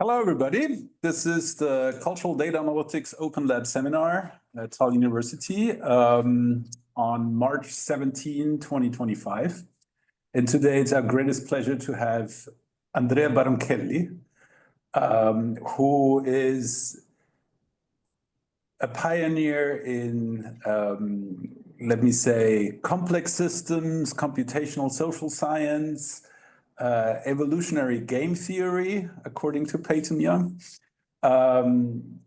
Hello, everybody. This is the Cultural Data Analytics Open Lab seminar at Tallinn University on March 17, 2025. And today it's our greatest pleasure to have Andrea Baronchelli, who is a pioneer in, let me say, complex systems, computational social science, evolutionary game theory, according to Peyton Young,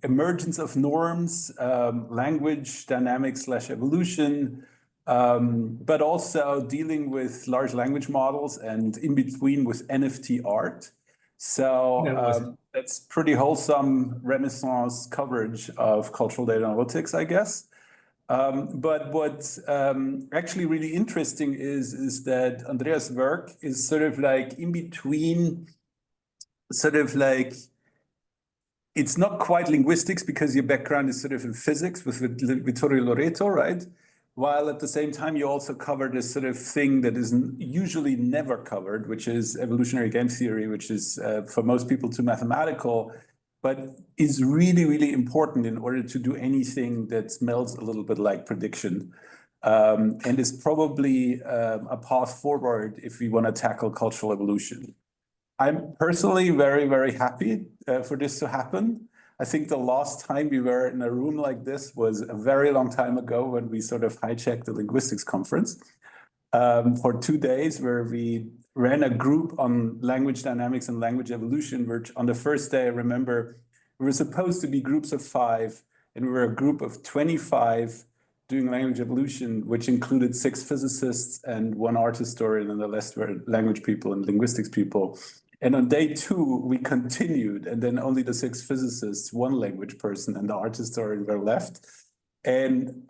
emergence of norms, language dynamics / evolution, but also dealing with large language models and in between with NFT art. So that's pretty wholesome Renaissance coverage of cultural data analytics, I guess. But what's actually really interesting is that Andrea's work is sort of like in between, sort of like, it's not quite linguistics because your background is sort of in physics with Vittorio Loreto, right? While at the same time, you also cover this sort of thing that is usually never covered, which is evolutionary game theory, which is for most people too mathematical, but is really, really important in order to do anything that smells a little bit like prediction, and is probably a path forward if we want to tackle cultural evolution. I'm personally very, very happy for this to happen. I think the last time we were in a room like this was a very long time ago when we sort of hijacked the linguistics conference for 2 days, where we ran a group on language dynamics and language evolution, which on the first day, I remember, we were supposed to be groups of 5, and we were a group of 25 doing language evolution, which included 6 physicists and 1 art historian, and the rest were language people and linguistics people. And on day 2, we continued, and then only the 6 physicists, 1 language person, and the art historian were left. And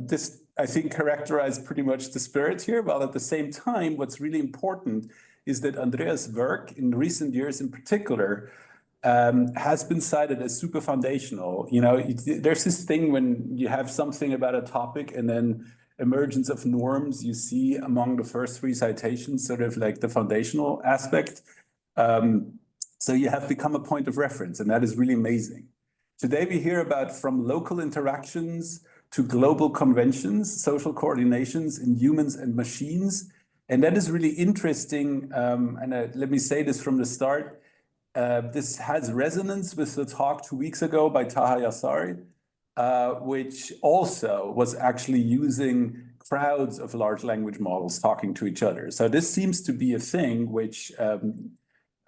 this, I think, characterized pretty much the spirit here. While at the same time, what's really important is that Andrea's work in recent years in particular has been cited as super foundational. You know, there's this thing when you have something about a topic and then emergence of norms, you see among the first 3 citations sort of like the foundational aspect. So you have become a point of reference, and that is really amazing. Today we hear about from local interactions to global conventions, social coordinations in humans and machines. And that is really interesting. And let me say this from the start. This has resonance with the talk 2 weeks ago by Taha Yassari, which also was actually using crowds of large language models talking to each other. So this seems to be a thing which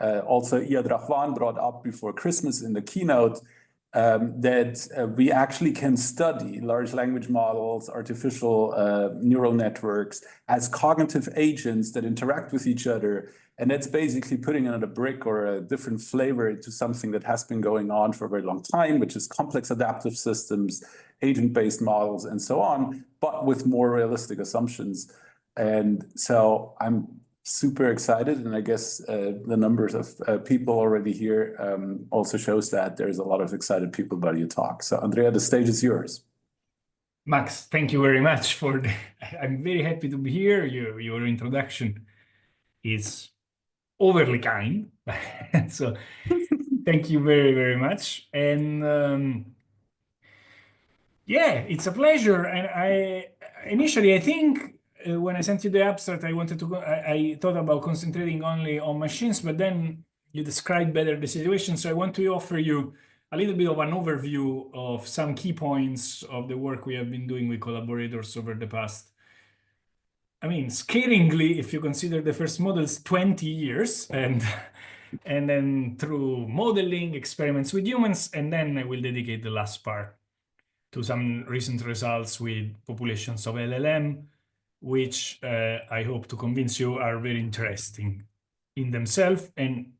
also Iyad Rahwan brought up before Christmas in the keynote, that we actually can study large language models, artificial neural networks as cognitive agents that interact with each other. And that's basically putting in a brick or a different flavor to something that has been going on for a very long time, which is complex adaptive systems, agent-based models, and so on, but with more realistic assumptions. And so I'm super excited, and I guess the numbers of people already here also shows that there's a lot of excited people about your talk. So Andrea, the stage is yours. Max, thank you very much for I'm very happy to be here. Your introduction is overly kind. So thank you very, very much. And yeah, it's a pleasure. And I think when I sent you the abstract, I thought about concentrating only on machines, but then you described better the situation. So I want to offer you a little bit of an overview of some key points of the work we have been doing with collaborators over the past, I mean, scaringly, if you consider the first models, 20 years, and then through modeling, experiments with humans, and then I will dedicate the last part to some recent results with populations of LLM, which I hope to convince you are very interesting in themselves and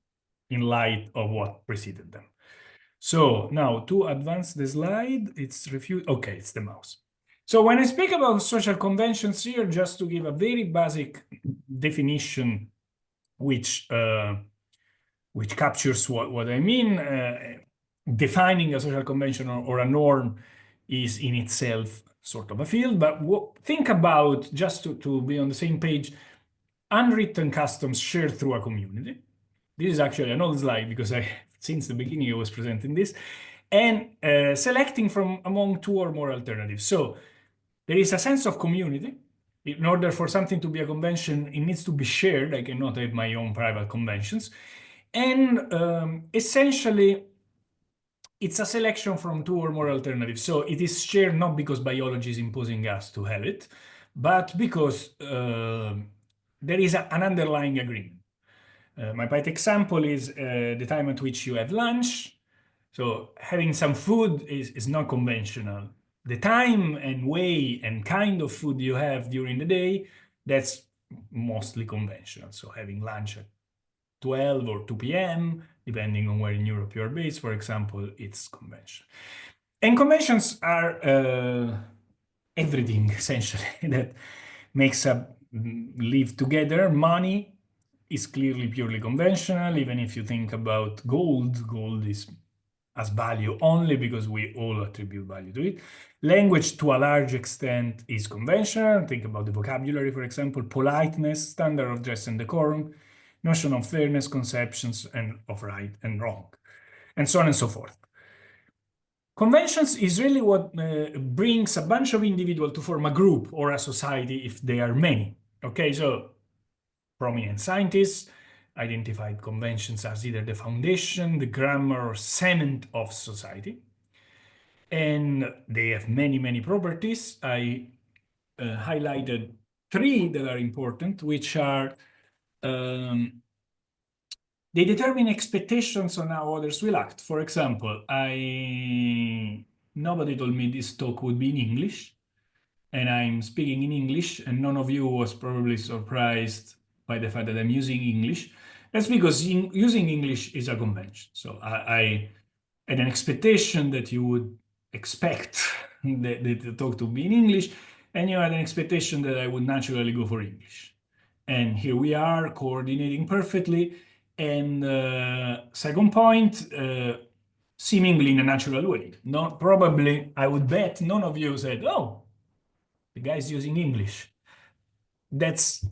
in light of what preceded them. So now to advance the slide, it's refused. Okay, it's the mouse. So when I speak about social conventions here, just to give a very basic definition, which captures what I mean, defining a social convention or a norm is in itself sort of a field, but think about, just to be on the same page, unwritten customs shared through a community. This is actually an old slide because since the beginning, I was presenting this, and selecting from among two or more alternatives. So there is a sense of community. In order for something to be a convention, it needs to be shared. I cannot have my own private conventions. And essentially, it's a selection from two or more alternatives. So it is shared not because biology is imposing us to have it, but because there is an underlying agreement. My pet example is the time at which you have lunch. So having some food is not conventional. The time and way and kind of food you have during the day, that's mostly conventional. So having lunch at 12 or 2 p.m., depending on where in Europe you're based, for example, it's conventional. And conventions are everything, essentially, that makes us live together. Money is clearly purely conventional. Even if you think about gold, gold is as value only because we all attribute value to it. Language, to a large extent, is conventional. Think about the vocabulary, for example, politeness, standard of dress and decorum, notion of fairness, conceptions and of right and wrong, and so on and so forth. Conventions is really what brings a bunch of individuals to form a group or a society if they are many. Okay, so prominent scientists identified conventions as either the foundation, the grammar, or cement of society. And they have many, many properties. I highlighted three that are important, which are they determine expectations on how others will act. For example, nobody told me this talk would be in English, and I'm speaking in English, and none of you was probably surprised by the fact that I'm using English. That's because using English is a convention. So I had an expectation that you would expect the talk to be in English, and you had an expectation that I would naturally go for English. And here we are coordinating perfectly. And second point, seemingly in a natural way. Not probably, I would bet none of you said, "Oh, the guy's using English." That's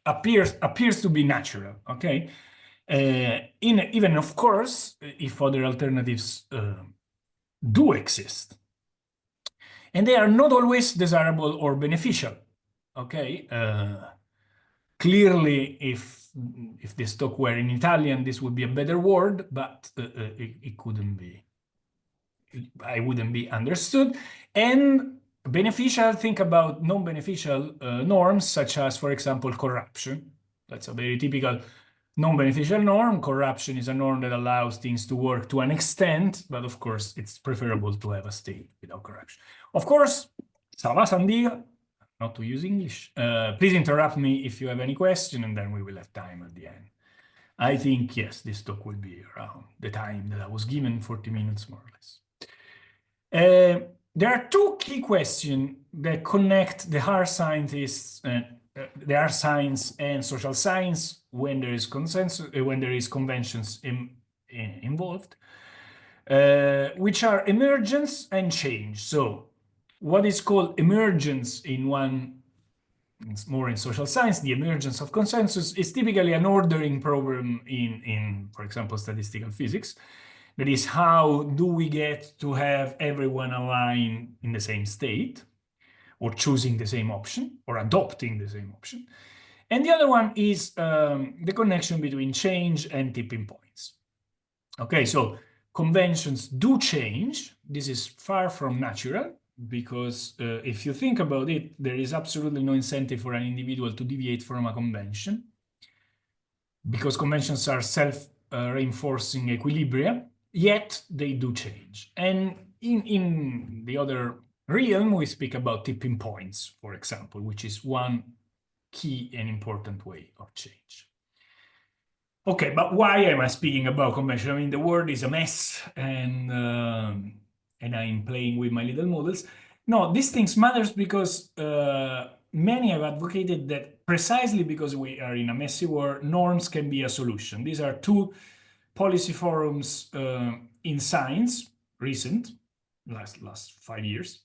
appears to be natural. Okay, even of course, if other alternatives do exist, and they are not always desirable or beneficial. Okay. Clearly, if this talk were in Italian, this would be a better word, but it couldn't be. I wouldn't be understood. And beneficial, think about non-beneficial norms, such as, for example, corruption. That's a very typical non-beneficial norm. Corruption is a norm that allows things to work to an extent, but of course, it's preferable to have a state without corruption. Of course, ça va, Sandia? Not to use English. Please interrupt me if you have any question, and then we will have time at the end. I think, yes, this talk will be around the time that I was given, 40 minutes more or less. There are two key questions that connect the hard scientists, the hard science and social science when there is consensus, when there is conventions involved, which are emergence and change. So what is called emergence in one, it's more in social science, the emergence of consensus is typically an ordering problem in, for example, statistical physics. That is, how do we get to have everyone aligned in the same state, or choosing the same option, or adopting the same option. And the other one is the connection between change and tipping points. Okay, so conventions do change. This is far from natural, because if you think about it, there is absolutely no incentive for an individual to deviate from a convention, because conventions are self-reinforcing equilibria, yet they do change. And in the other realm, we speak about tipping points, for example, which is one key and important way of change. Okay, but why am I speaking about convention? I mean, the world is a mess, and I'm playing with my little models. No, these things matters because many have advocated that precisely because we are in a messy world, norms can be a solution. These are two policy forums in science, recent, last 5 years.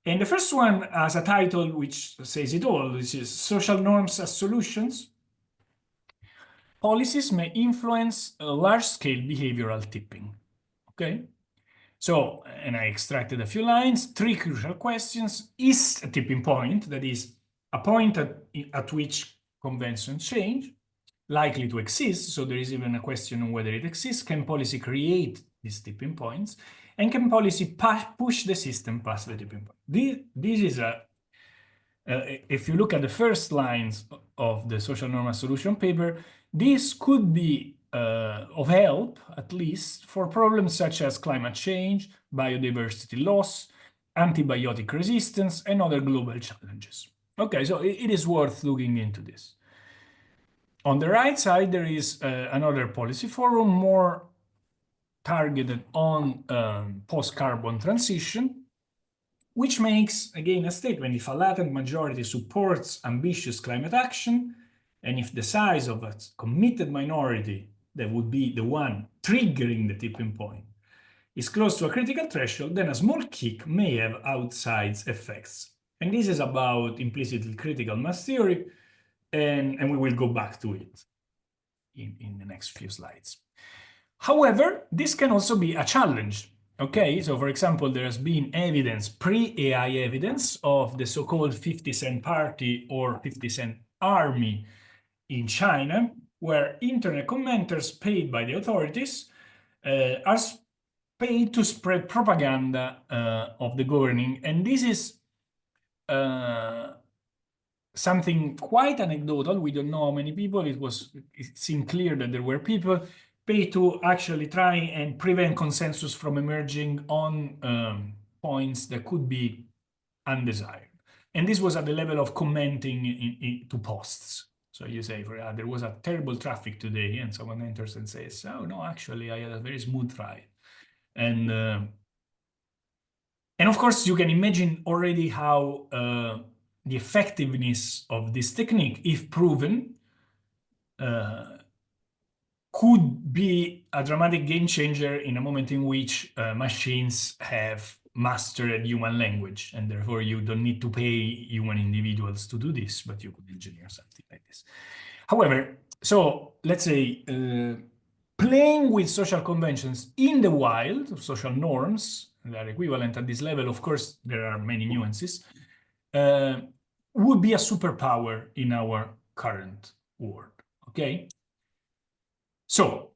And the first one has a title which says it all. This is Social Norms as Solutions. policies may influence large-scale behavioral tipping. Okay? So, and I extracted a few lines, 3 crucial questions. Is a tipping point, that is, a point at which conventions change, likely to exist? So there is even a question on whether it exists. Can policy create these tipping points? And can policy push the system past the tipping point? This is a if you look at the first lines of the social normal solution paper, this could be of help, at least, for problems such as climate change, biodiversity loss, antibiotic resistance, and other global challenges. Okay, so it is worth looking into this. On the right side, there is another policy forum, more targeted on post-carbon transition, which makes, again, a statement: if a latent majority supports ambitious climate action, and if the size of a committed minority, that would be the one triggering the tipping point, is close to a critical threshold, then a small kick may have outsized effects. And this is about implicitly critical mass theory, and we will go back to it in the next few slides. However, this can also be a challenge. Okay, so for example, there has been evidence, pre-AI evidence, of the so-called 50-cent party or 50-cent army in China, where internet commenters paid by the authorities are paid to spread propaganda of the governing. And this is something quite anecdotal. We don't know how many people. It seemed clear that there were people paid to actually try and prevent consensus from emerging on points that could be undesired. And this was at the level of commenting to posts. So you say, there was a terrible traffic today, and someone enters and says, oh, no, actually, I had a very smooth ride. And of course, you can imagine already how the effectiveness of this technique, if proven, could be a dramatic game changer in a moment in which machines have mastered human language, and therefore you don't need to pay human individuals to do this, but you could engineer something like this. However, so let's say playing with social conventions in the wild, social norms that are equivalent at this level, of course, there are many nuances, would be a superpower in our current world, okay? So,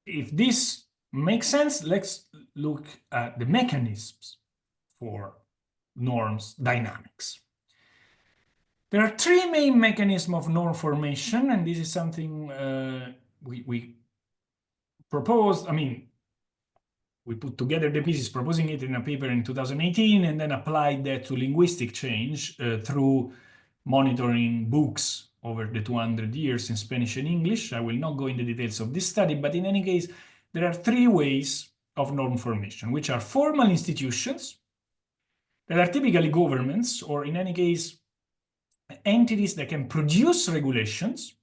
if this makes sense, let's look at the mechanisms for norms dynamics. There are 3 main mechanisms of norm formation, and this is something we proposed. I mean, we put together the pieces, proposing it in a paper in 2018, and then applied that to linguistic change through monitoring books over the 200 years in Spanish and English. I will not go into the details of this study, but in any case, there are 3 ways of norm formation, which are formal institutions that are typically governments, or in any case, entities that can produce regulations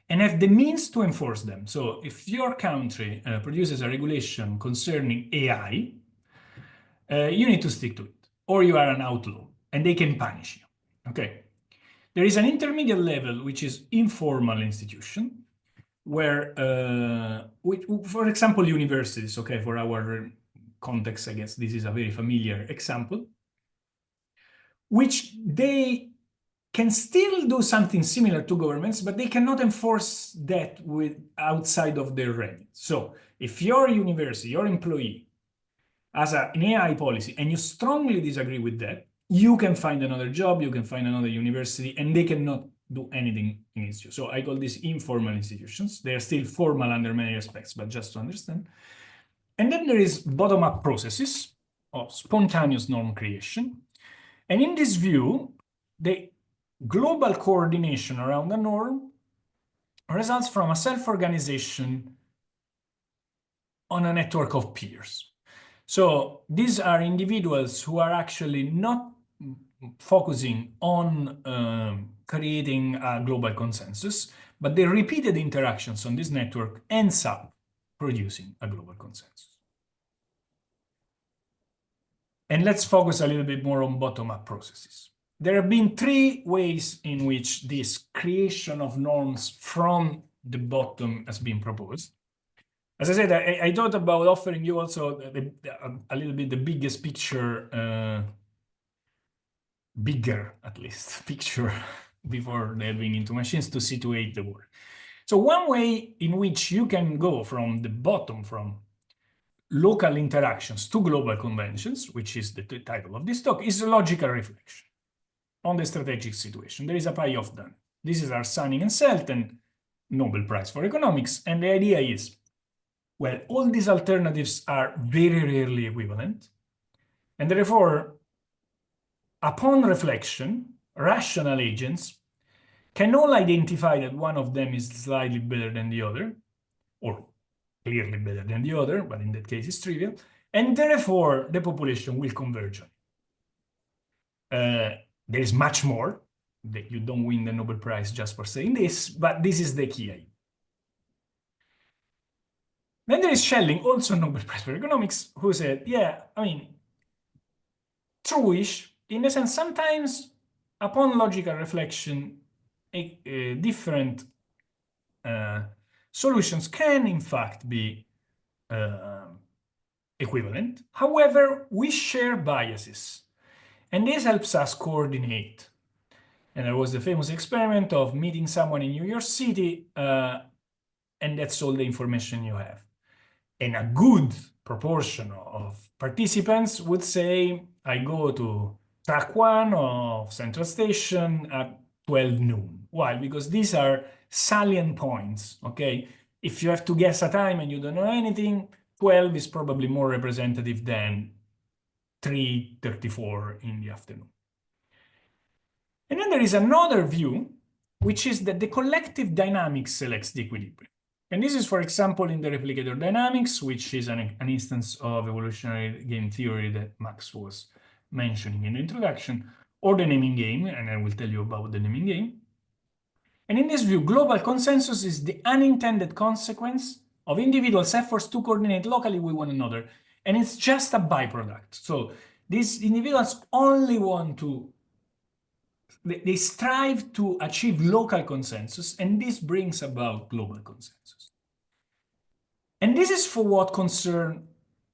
and have the means to enforce them. So if your country produces a regulation concerning AI, you need to stick to it, or you are an outlaw, and they can punish you, okay? There is an intermediate level, which is informal institution, where, for example, universities, okay, for our context, I guess this is a very familiar example, which they can still do something similar to governments, but they cannot enforce that outside of their remit. So if your university, your employee, has an AI policy and you strongly disagree with that, you can find another job, you can find another university, and they cannot do anything against you. So I call these informal institutions. They are still formal under many aspects, but just to understand. And then there is bottom-up processes of spontaneous norm creation. And in this view, the global coordination around a norm results from a self-organization on a network of peers. So these are individuals who are actually not focusing on creating a global consensus, but the repeated interactions on this network ends up producing a global consensus. And let's focus a little bit more on bottom-up processes. there have been three ways in which this creation of norms from the bottom has been proposed. As I said, I thought about offering you also a little bit the biggest picture, bigger at least picture before delving into machines to situate the work. So one way in which you can go from the bottom, from local interactions to global conventions, which is the title of this talk, is a logical reflection on the strategic situation. There is a payoff done. This is Arsanin and Selten, Nobel Prize for Economics, and the idea is, well, all these alternatives are very rarely equivalent, and therefore, upon reflection, rational agents can all identify that one of them is slightly better than the other, or clearly better than the other, but in that case it's trivial, and therefore the population will converge on it. There is much more, that you don't win the Nobel Prize just for saying this, but this is the key idea. Then there is Schelling, also Nobel Prize for Economics, who said, yeah, I mean, true-ish, in a sense, sometimes upon logical reflection, different solutions can in fact be equivalent. However, we share biases, and this helps us coordinate. And there was the famous experiment of meeting someone in New York City, and that's all the information you have. And a good proportion of participants would say, I go to track 1 of Central Station at 12 noon. Why? Because these are salient points, okay? If you have to guess a time and you don't know anything, 12 is probably more representative than 3:34 in the afternoon. And then there is another view, which is that the collective dynamics selects the equilibrium. And this is, for example, in the replicator dynamics, which is an instance of evolutionary game theory that Max was mentioning in the introduction, or the naming game, and I will tell you about the naming game. And in this view, global consensus is the unintended consequence of individuals' efforts to coordinate locally with one another, and it's just a byproduct. So these individuals only want to they strive to achieve local consensus, and this brings about global consensus. And this is for what concern,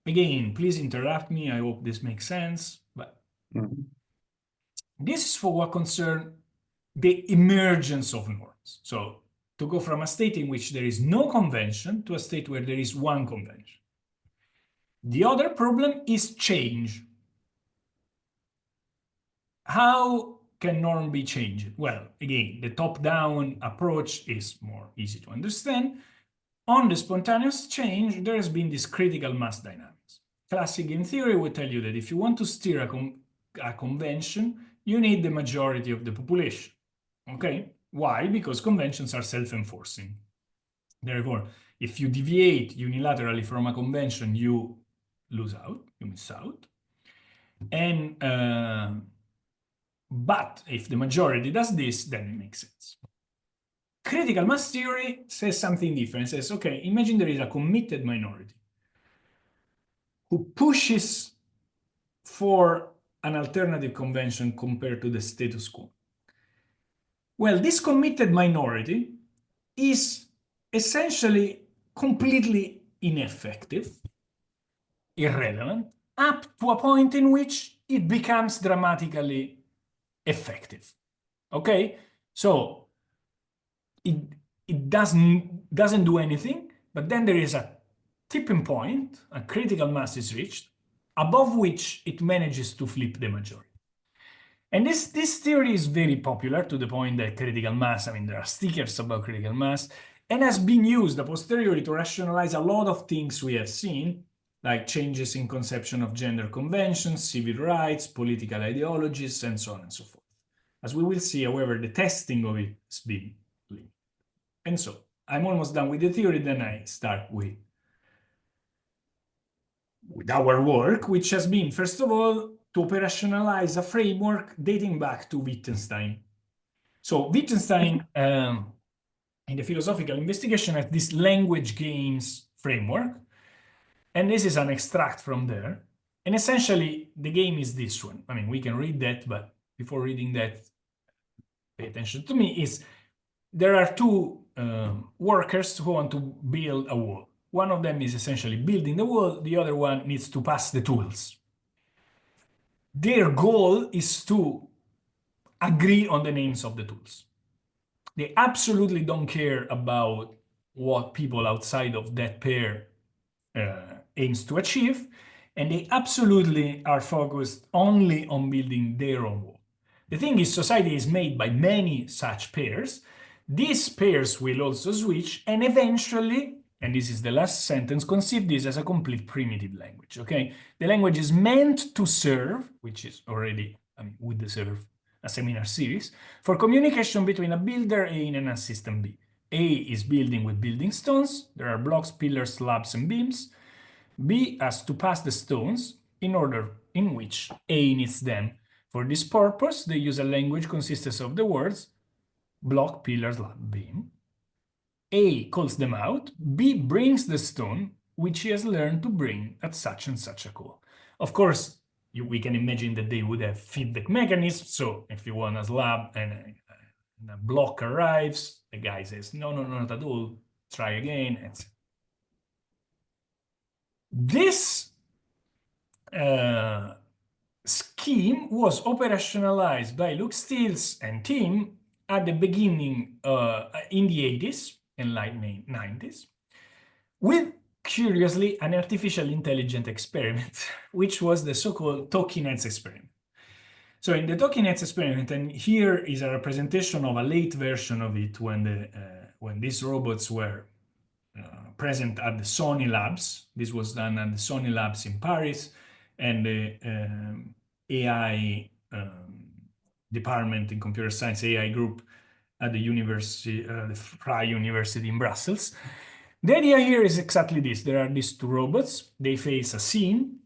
again, please interrupt me, I hope this makes sense, but this is for what concern the emergence of norms. So to go from a state in which there is no convention to a state where there is one convention. The other problem is change. How can norm be changed? Well, again, the top-down approach is more easy to understand. On the spontaneous change, there has been this critical mass dynamics. Classic game theory would tell you that if you want to steer a convention, you need the majority of the population. Okay? Why? Because conventions are self-enforcing. Therefore, if you deviate unilaterally from a convention, you lose out, you miss out. And but if the majority does this, then it makes sense. Critical mass theory says something different. It says, okay, imagine there is a committed minority who pushes for an alternative convention compared to the status quo. Well, this committed minority is essentially completely ineffective, irrelevant, up to a point in which it becomes dramatically effective. Okay? So it doesn't do anything, but then there is a tipping point, a critical mass is reached, above which it manages to flip the majority. And this theory is very popular to the point that critical mass, I mean, there are stickers about critical mass, and has been used a posteriori to rationalize a lot of things we have seen, like changes in conception of gender conventions, civil rights, political ideologies, and so on and so forth. As we will see, however, the testing of it has been limited. And so, I'm almost done with the theory, then I start with our work, which has been, first of all, to operationalize a framework dating back to Wittgenstein. So Wittgenstein, in the philosophical investigation, has this language games framework, and this is an extract from there. And essentially, the game is this one. I mean, we can read that, but before reading that, pay attention to me, is there are two workers who want to build a wall. One of them is essentially building the wall, the other one needs to pass the tools. Their goal is to agree on the names of the tools. They absolutely don't care about what people outside of that pair aims to achieve, and they absolutely are focused only on building their own wall. The thing is, society is made by many such pairs. These pairs will also switch, and eventually, and this is the last sentence, conceive this as a complete primitive language, okay? The language is meant to serve, which is already, would deserve a seminar series, for communication between a builder A and a system B. A is building with building stones. There are blocks, pillars, slabs, and beams. B has to pass the stones in order in which A needs them. For this purpose, they use a language consisting of the words block, pillar, slab, beam. A calls them out. B brings the stone, which he has learned to bring at such and such a call. Of course, we can imagine that they would have feedback mechanisms. So if you want a slab and a block arrives, the guy says, no, not at all, try again, etc. This scheme was operationalized by Luke Steels and team at the beginning in the 80s and late 90s with, curiously, an artificial intelligence experiment, which was the so-called talking heads experiment. So in the talking heads experiment, and here is a representation of a late version of it when these robots were present at the Sony Labs. This was done at the Sony Labs in Paris, and the AI department in computer science AI group at the university, the Vrije University in Brussels. The idea here is exactly this. There are these two robots. They face a scene,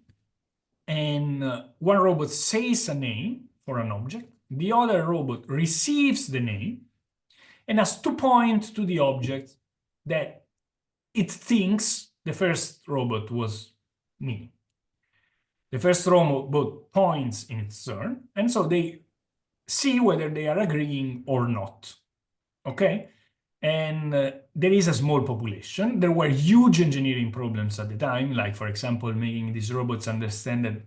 and one robot says a name for an object. The other robot receives the name and has to point to the object that it thinks the first robot was meaning. The first robot points in its turn, and so they see whether they are agreeing or not. Okay? And there is a small population. There were huge engineering problems at the time, like, for example, making these robots understand that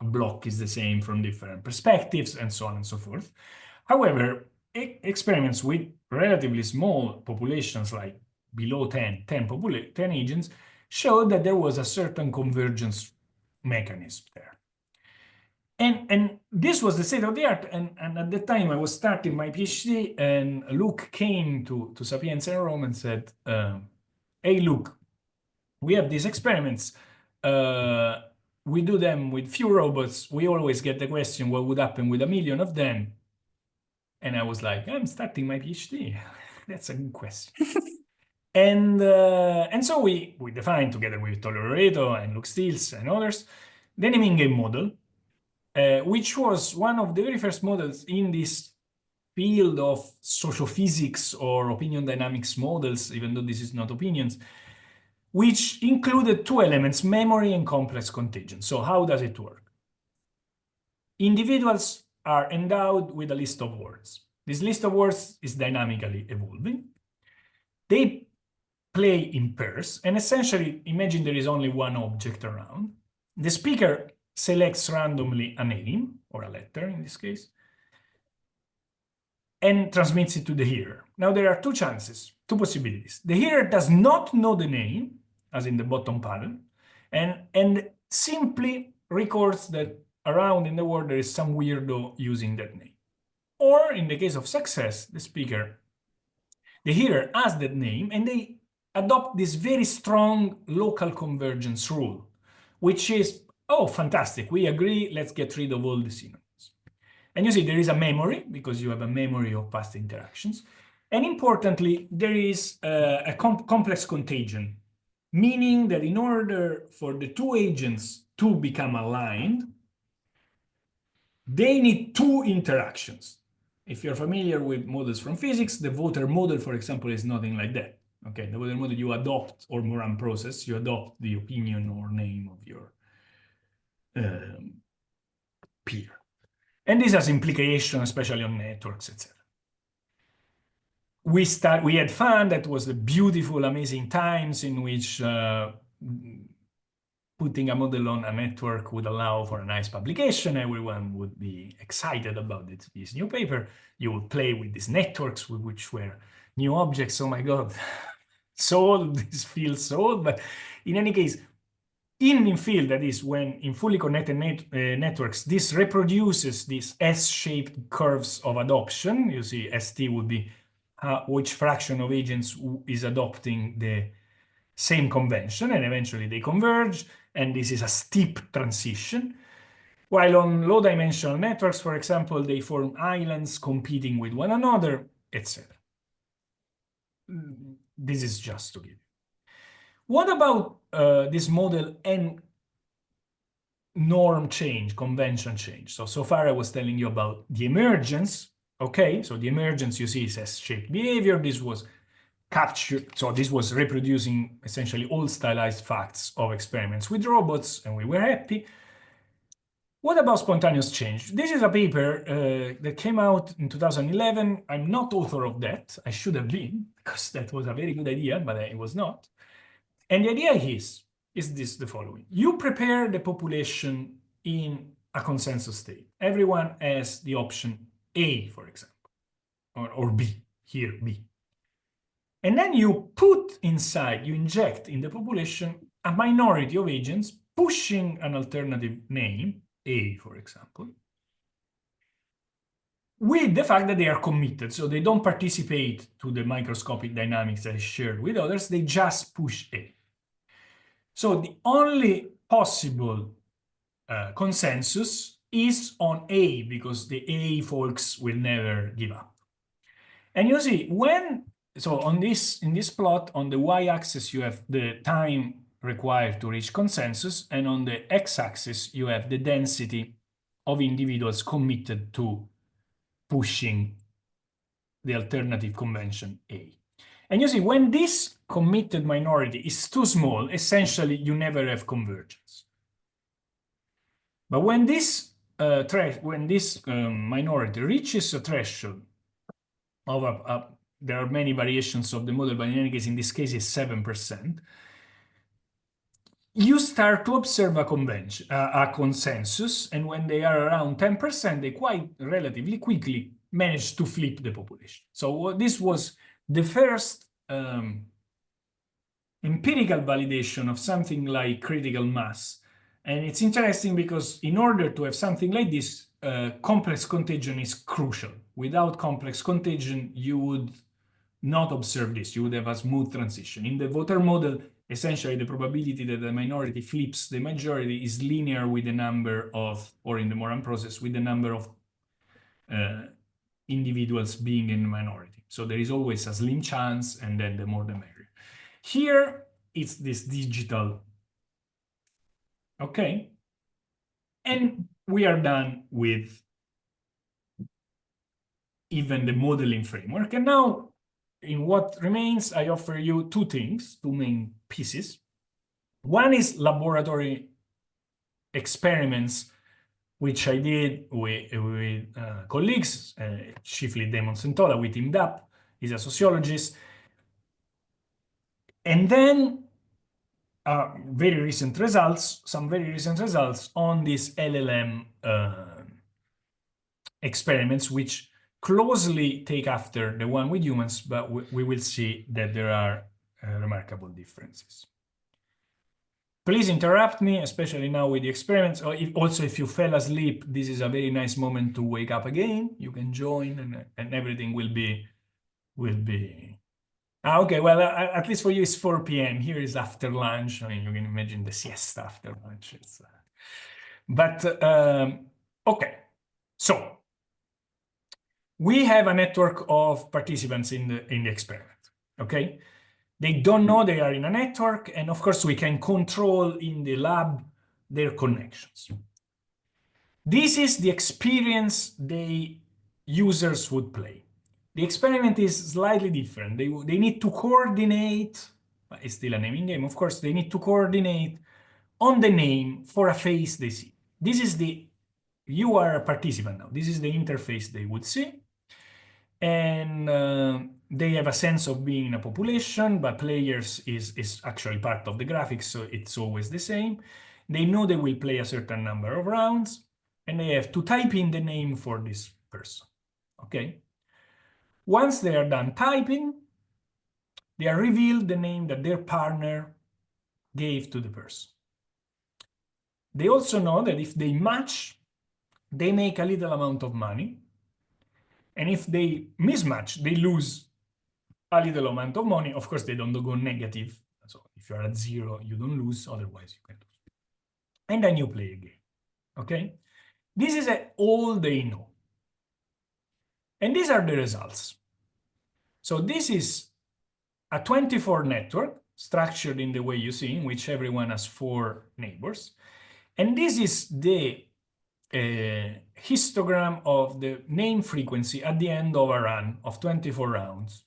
a block is the same from different perspectives, and so on and so forth. However, experiments with relatively small populations, like below 10 agents, showed that there was a certain convergence mechanism there. And this was the state of the art. And at the time I was starting my PhD, and Luke came to Sapienza in Rome and said, hey, Luke, we have these experiments. We do them with few robots. We always get the question, what would happen with 1 million of them? And I was like, I'm starting my PhD. That's a good question. And so we defined, together with Loreto and Luke Steels and others, the naming game model, which was one of the very first models in this field of sociophysics or opinion dynamics models, even though this is not opinions, which included two elements, memory and complex contagion. So how does it work? Individuals are endowed with a list of words. This list of words is dynamically evolving. They play in pairs, and essentially imagine there is only one object around. The speaker selects randomly a name, or a letter in this case, and transmits it to the hearer. Now there are two possibilities. The hearer does not know the name, as in the bottom panel, and simply records that around in the world there is some weirdo using that name. Or in the case of success, the hearer has that name, and they adopt this very strong local convergence rule, which is, oh, fantastic, we agree, let's get rid of all the synonyms. And you see there is a memory, because you have a memory of past interactions. And importantly, there is a complex contagion, meaning that in order for the two agents to become aligned, they need two interactions. If you're familiar with models from physics, the voter model, for example, is nothing like that. Okay, the voter model you adopt, or Moran process, you adopt the opinion or name of your peer. And this has implications, especially on networks, etc. We had fun. That was the beautiful, amazing times in which putting a model on a network would allow for a nice publication. Everyone would be excited about this new paper. You would play with these networks, which were new objects. Oh my God, so old, this feels so old. But in any case, in field, that is, when in fully connected networks, this reproduces these S-shaped curves of adoption. You see, ST would be which fraction of agents is adopting the same convention, and eventually they converge, and this is a steep transition. While on low-dimensional networks, for example, they form islands competing with one another, etc. This is just to give you. What about this model and norm change, convention change? So far I was telling you about the emergence. Okay, so the emergence, you see, is S-shaped behavior. This was captured, so this was reproducing essentially all stylized facts of experiments with robots, and we were happy. What about spontaneous change? This is a paper that came out in 2011. I'm not author of that. I should have been, because that was a very good idea, but it was not. And the idea is this the following. You prepare the population in a consensus state. Everyone has the option A, for example, or B, here B. And then you put inside, you inject in the population a minority of agents pushing an alternative name, A, for example, with the fact that they are committed. So they don't participate to the microscopic dynamics that is shared with others. They just push A. So the only possible consensus is on A, because the A folks will never give up. And you see, so in this plot, on the y-axis, you have the time required to reach consensus, and on the x-axis, you have the density of individuals committed to pushing the alternative convention A. And you see, when this committed minority is too small, essentially you never have convergence. But when this minority reaches a threshold of there are many variations of the model, but in any case, in this case, it's 7%. You start to observe a consensus, and when they are around 10%, they quite relatively quickly manage to flip the population. So this was the first empirical validation of something like critical mass. And it's interesting because in order to have something like this, complex contagion is crucial. Without complex contagion, you would not observe this. You would have a smooth transition. In the voter model, essentially the probability that the minority flips the majority is linear with the number of, or in the Moran process, with the number of individuals being in the minority. So there is always a slim chance, and then the more the merrier. Here, it's this digital. Okay. And we are done with even the modeling framework. And now, in what remains, I offer you two things, two main pieces. One is laboratory experiments, which I did with colleagues, chiefly Damon Centola. We teamed up. He's a sociologist. And then some very recent results on these LLM experiments, which closely take after the one with humans, but we will see that there are remarkable differences. Please interrupt me, especially now with the experiments. Or also, if you fell asleep, this is a very nice moment to wake up again. You can join, and everything will be. Okay, well, at least for you, it's 4 p.m. Here is after lunch. I mean, you can imagine the siesta after lunch. Okay, so we have a network of participants in the experiment. Okay, they don't know they are in a network, and of course we can control in the lab their connections. This is the experience the users would play. The experiment is slightly different. They need to coordinate, but it's still a naming game, of course. They need to coordinate on the name for a face they see. This is the you are a participant now. This is the interface they would see. And they have a sense of being in a population, but players is actually part of the graphics, so it's always the same. They know they will play a certain number of rounds, and they have to type in the name for this person, okay? Once they are done typing, they are revealed the name that their partner gave to the person. They also know that if they match, they make a little amount of money, and if they mismatch, they lose a little amount of money. Of course, they don't go negative. So if you're at 0, you don't lose, otherwise you can lose. And then you play again, okay? This is all they know. And these are the results. So this is a 24 network structured in the way you see, in which everyone has 4 neighbors. And this is the histogram of the name frequency at the end of a run of 24 rounds.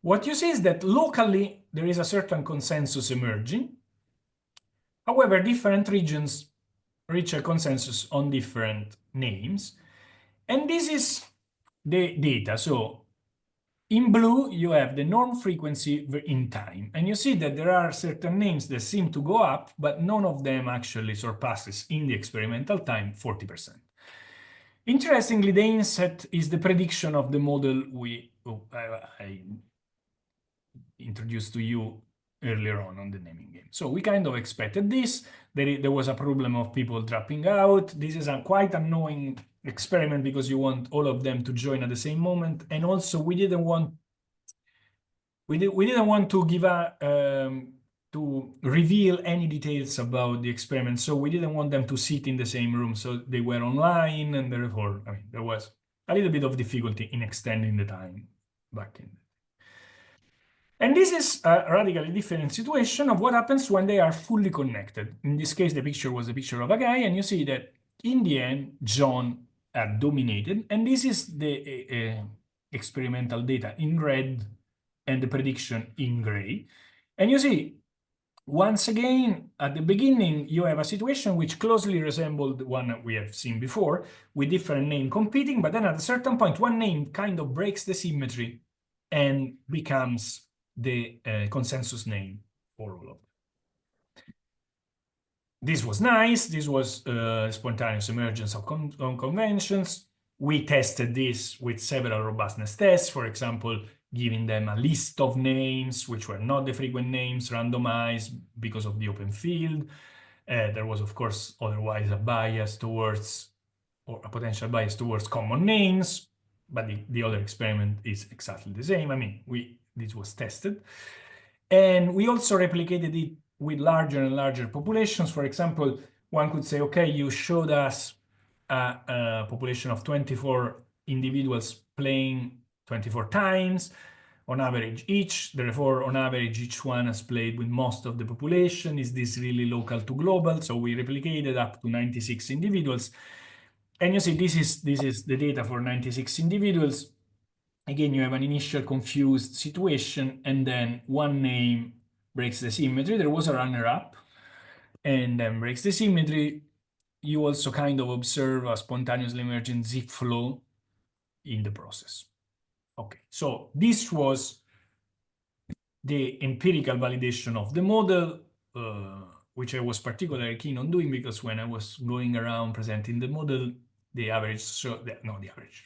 What you see is that locally there is a certain consensus emerging. However, different regions reach a consensus on different names. And this is the data. So in blue, you have the norm frequency in time. And you see that there are certain names that seem to go up, but none of them actually surpasses in the experimental time 40%. Interestingly, the inset is the prediction of the model I introduced to you earlier on the naming game. So we kind of expected this. There was a problem of people dropping out. This is a quite annoying experiment because you want all of them to join at the same moment. And also we didn't want to give to reveal any details about the experiment. So we didn't want them to sit in the same room. So they were online, and therefore, I mean, there was a little bit of difficulty in extending the time back in. And this is a radically different situation of what happens when they are fully connected. In this case, the picture was a picture of a guy, and you see that in the end, John dominated. And this is the experimental data in red and the prediction in gray. And you see, once again, at the beginning, you have a situation which closely resembled the one we have seen before, with different names competing, but then at a certain point, one name kind of breaks the symmetry and becomes the consensus name for all of them. This was nice. This was spontaneous emergence of conventions. We tested this with several robustness tests, for example, giving them a list of names which were not the frequent names, randomized because of the open field. There was, of course, otherwise a bias towards, or a potential bias towards common names, but the other experiment is exactly the same. I mean, this was tested. And we also replicated it with larger and larger populations. For example, one could say, okay, you showed us a population of 24 individuals playing 24 times on average each. Therefore, on average, each one has played with most of the population. Is this really local to global? So we replicated up to 96 individuals. And you see, this is the data for 96 individuals. Again, you have an initial confused situation, and then one name breaks the symmetry. There was a runner-up, and then breaks the symmetry. You also kind of observe a spontaneously emergent zip flow in the process. Okay, so this was the empirical validation of the model, which I was particularly keen on doing because when I was going around presenting the model,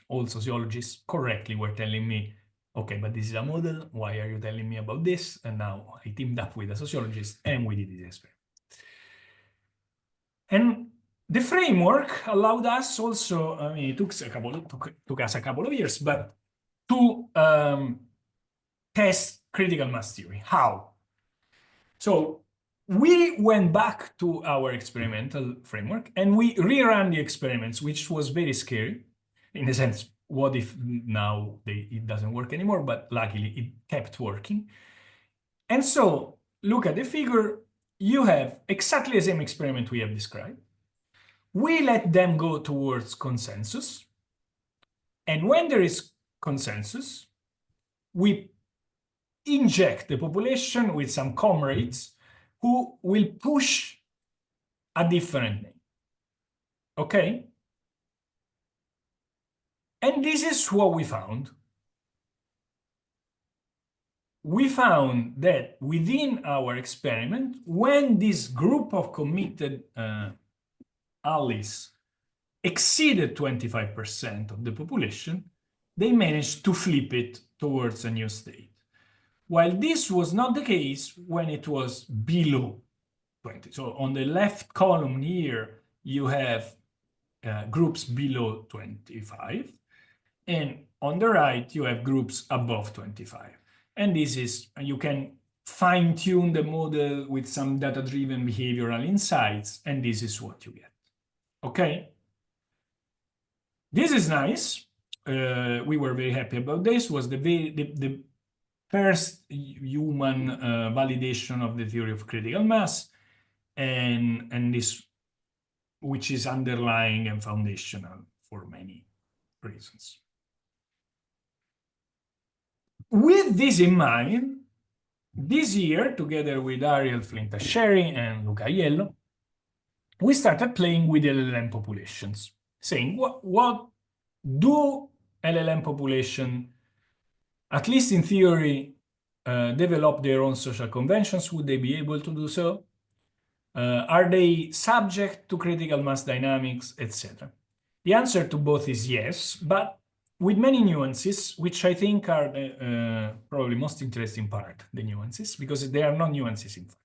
all sociologists correctly were telling me, okay, but this is a model, why are you telling me about this? And now I teamed up with a sociologist and we did this experiment. And the framework allowed us also, I mean, it took us a couple of years, but to test critical mass theory. How? So we went back to our experimental framework and we reran the experiments, which was very scary. In the sense, what if now it doesn't work anymore? But luckily it kept working. And so look at the figure. You have exactly the same experiment we have described. We let them go towards consensus. And when there is consensus, we inject the population with some comrades who will push a different name. Okay? And this is what we found. We found that within our experiment, when this group of committed allies exceeded 25% of the population, they managed to flip it towards a new state. While this was not the case when it was below 20. So on the left column here, you have groups below 25. And on the right, you have groups above 25. And this is, you can fine-tune the model with some data-driven behavioral insights, and this is what you get. Okay? This is nice. We were very happy about this. Was the first human validation of the theory of critical mass, and this, which is underlying and foundational for many reasons. With this in mind, this year, together with Ariel Flinta-Sherry and Luca Aiello, we started playing with LLM populations, saying what do LLM population, at least in theory, develop their own social conventions? Would they be able to do so? Are they subject to critical mass dynamics, etc.? The answer to both is yes, but with many nuances, which I think are the probably most interesting part, the nuances, because there are no nuances in fact.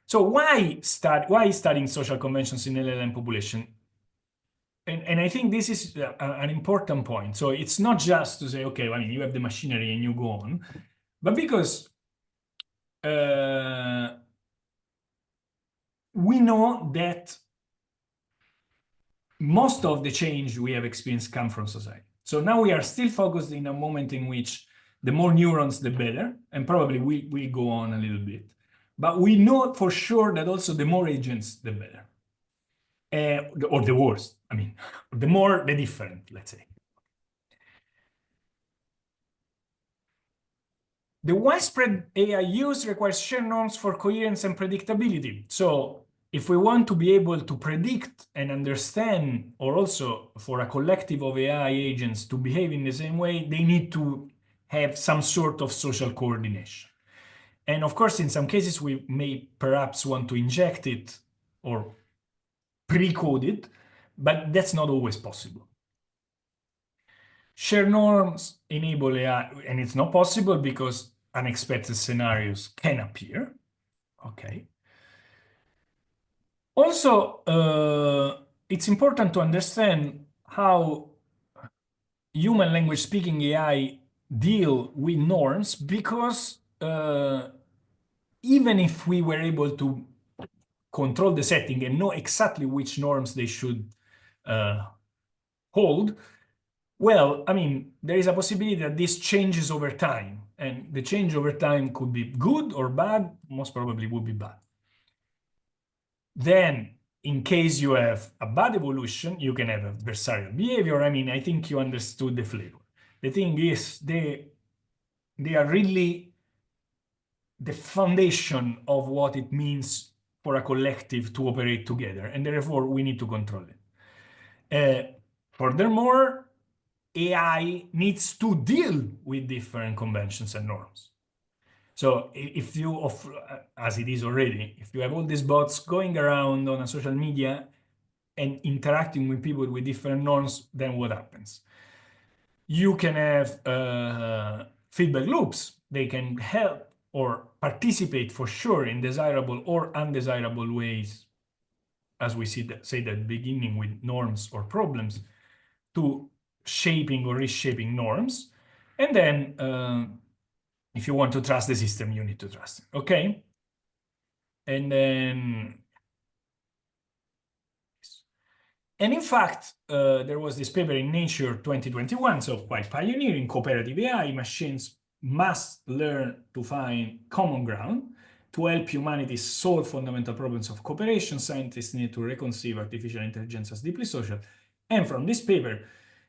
So why studying social conventions in LLM population? And I think this is an important point. So it's not just to say, okay, I mean, you have the machinery and you go on, but because we know that most of the change we have experienced come from society. So now we are still focused in a moment in which the more neurons, the better, and probably we go on a little bit. But we know for sure that also the more agents, the better. Or the worse, I mean, the more, the different, let's say. The widespread AI use requires shared norms for coherence and predictability. So if we want to be able to predict and understand, or also for a collective of AI agents to behave in the same way, they need to have some sort of social coordination. And of course, in some cases, we may perhaps want to inject it or pre-code it, but that's not always possible. Shared norms enable AI, and it's not possible because unexpected scenarios can appear. Okay. Also, it's important to understand how human language speaking AI deal with norms, because even if we were able to control the setting and know exactly which norms they should hold, well, I mean, there is a possibility that this changes over time, and the change over time could be good or bad, most probably would be bad. Then, in case you have a bad evolution, you can have adversarial behavior. I mean, I think you understood the flavor. The thing is, they are really the foundation of what it means for a collective to operate together, and therefore we need to control it. Furthermore, AI needs to deal with different conventions and norms. So if you, as it is already, if you have all these bots going around on a social media and interacting with people with different norms, then what happens? You can have feedback loops. They can help or participate for sure in desirable or undesirable ways, as we say at the beginning with norms or problems, to shaping or reshaping norms. And then if you want to trust the system, you need to trust it, okay? And then, and in fact, there was this paper in Nature 2021, so quite pioneering, cooperative AI, machines must learn to find common ground to help humanity solve fundamental problems of cooperation. Scientists need to reconceive artificial intelligence as deeply social. And from this paper,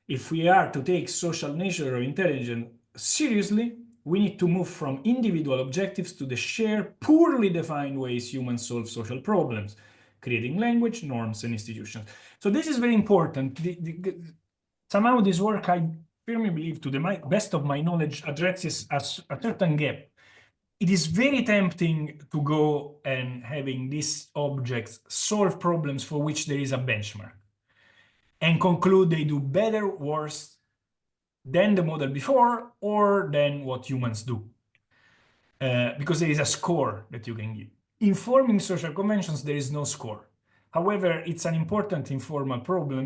if we are to take social nature of intelligence seriously, we need to move from individual objectives to the shared, poorly defined ways humans solve social problems. creating language, norms, and institutions. So this is very important. Somehow this work, I firmly believe, to the best of my knowledge, addresses a certain gap. It is very tempting to go and having these objects solve problems for which there is a benchmark and conclude they do better, worse than the model before or than what humans do. Because there is a score that you can give. In forming social conventions, there is no score. However, it's an important informal problem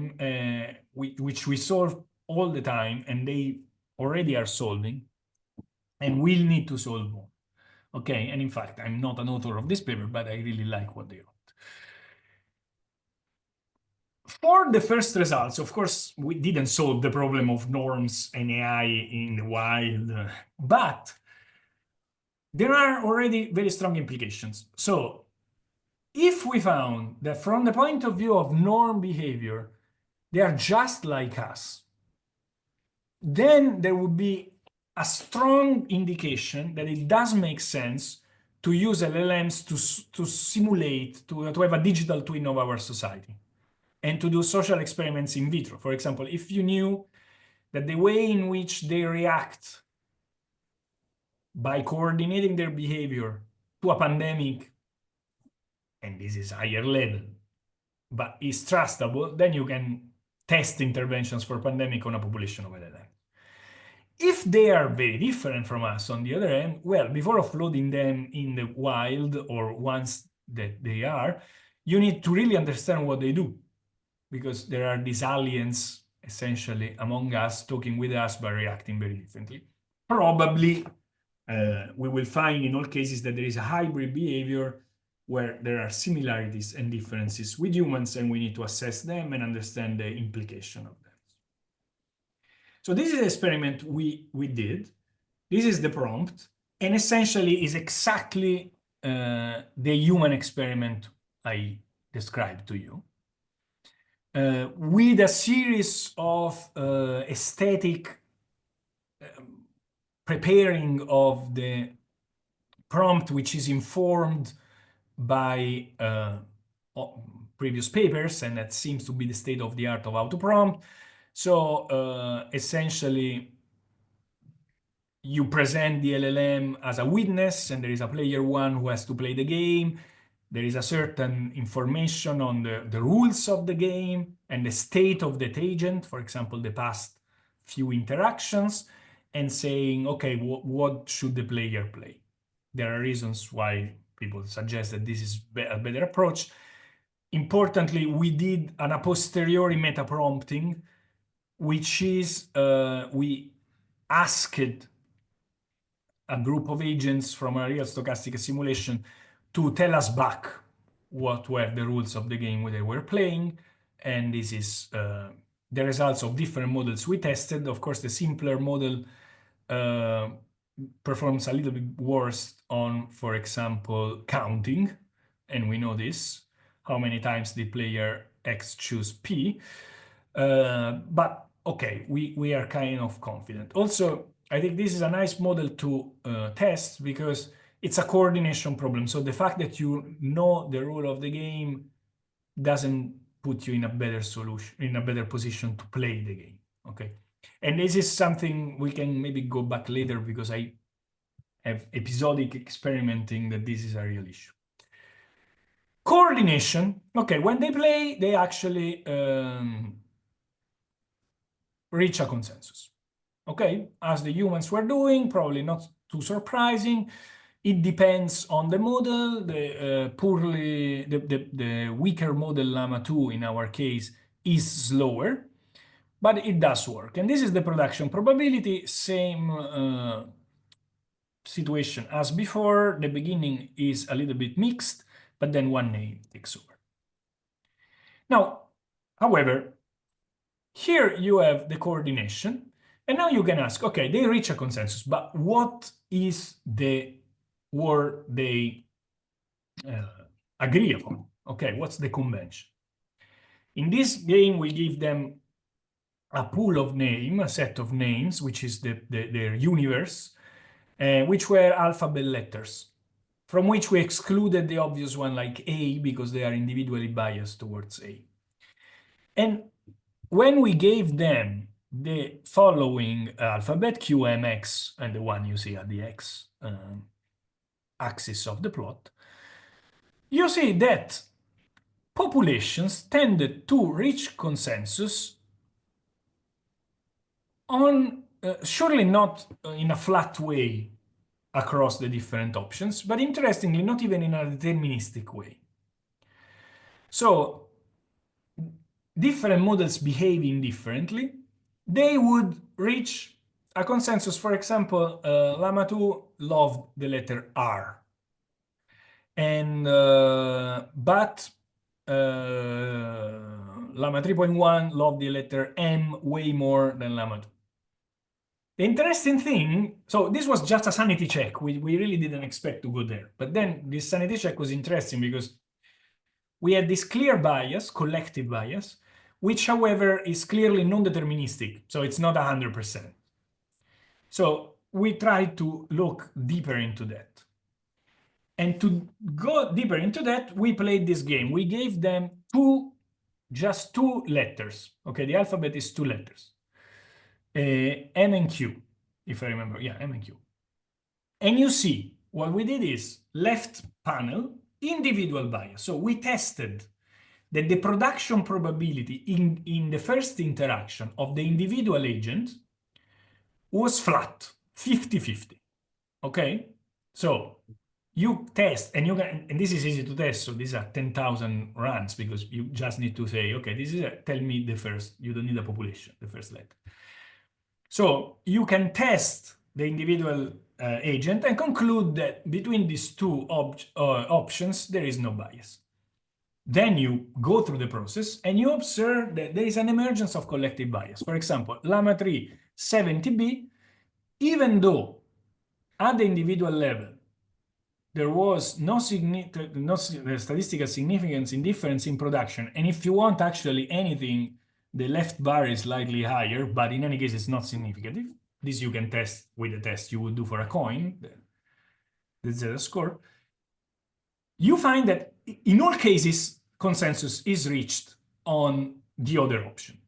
which we solve all the time, and they already are solving, and we'll need to solve more. Okay, and in fact, I'm not an author of this paper, but I really like what they wrote. For the first results, of course, we didn't solve the problem of norms and AI in the wild, but there are already very strong implications. So if we found that from the point of view of norm behavior, they are just like us, then there would be a strong indication that it does make sense to use LLMs to simulate, to have a digital twin of our society and to do social experiments in vitro. For example, if you knew that the way in which they react by coordinating their behavior to a pandemic, and this is higher level, but is trustable, then you can test interventions for pandemic on a population of LLM. If they are very different from us, on the other hand, well, before offloading them in the wild or once that they are, you need to really understand what they do, because there are these aliens essentially among us talking with us but reacting very differently. Probably we will find in all cases that there is a hybrid behavior where there are similarities and differences with humans, and we need to assess them and understand the implication of them. So this is the experiment we did. This is the prompt, and essentially is exactly the human experiment I described to you. With a series of aesthetic preparing of the prompt, which is informed by previous papers, and that seems to be the state of the art of how to prompt. So essentially, you present the LLM as a witness, and there is a player one who has to play the game. There is a certain information on the rules of the game and the state of that agent, for example, the past few interactions, and saying, okay, what should the player play? There are reasons why people suggest that this is a better approach. Importantly, we did an a posteriori meta prompting, which is we asked a group of agents from a real stochastic simulation to tell us back what were the rules of the game they were playing. And this is the results of different models we tested. Of course, the simpler model performs a little bit worse on, for example, counting. And we know this, how many times did player X choose P. But okay, we are kind of confident. Also, I think this is a nice model to test because it's a coordination problem. So the fact that you know the rule of the game doesn't put you in a better solution, in a better position to play the game. Okay, and this is something we can maybe go back later because I have episodic experimenting that this is a real issue. Coordination. Okay, when they play, they actually reach a consensus. Okay, as the humans were doing, probably not too surprising. It depends on the model. The weaker model Llama 2 in our case is slower, but it does work. And this is the production probability, same situation as before. The beginning is a little bit mixed, but then one name takes over. Now, however, here you have the coordination. And now you can ask, okay, they reach a consensus, but what is the word they agree upon? Okay, what's the convention? In this game, we give them a pool of names, a set of names, which is their universe, which were alphabet letters. from which we excluded the obvious one like A because they are individually biased towards A. And when we gave them the following alphabet, Q, M, X, and the one you see at the X axis of the plot, you see that populations tended to reach consensus on, surely not in a flat way across the different options, but interestingly, not even in a deterministic way. So different models behaving differently, they would reach a consensus. For example, Llama 2 loved the letter R, and but Llama 3.1 loved the letter M way more than Llama 2. The interesting thing, so this was just a sanity check. We really didn't expect to go there. But then this sanity check was interesting because we had this clear bias, collective bias, which, however, is clearly non-deterministic. So it's not 100%. So we tried to look deeper into that. And to go deeper into that, we played this game. We gave them just two letters. Okay, the alphabet is two letters. M and Q, if I remember. Yeah, M and Q. And you see, what we did is left panel, individual bias. So we tested that the production probability in the first interaction of the individual agent was flat, 50-50. Okay? So you test, and you can, and this is easy to test. So these are 10,000 runs because you just need to say, okay, this is tell me the first, you don't need a population, the first letter. So you can test the individual agent and conclude that between these two options, there is no bias. Then you go through the process and you observe that there is an emergence of collective bias. For example, Llama 3 70B, even though at the individual level, there was no statistical significance in difference in production. And if you want actually anything, the left bar is slightly higher, but in any case, it's not significant. This you can test with a test you would do for a coin, the z-score. You find that in all cases, consensus is reached on the other option.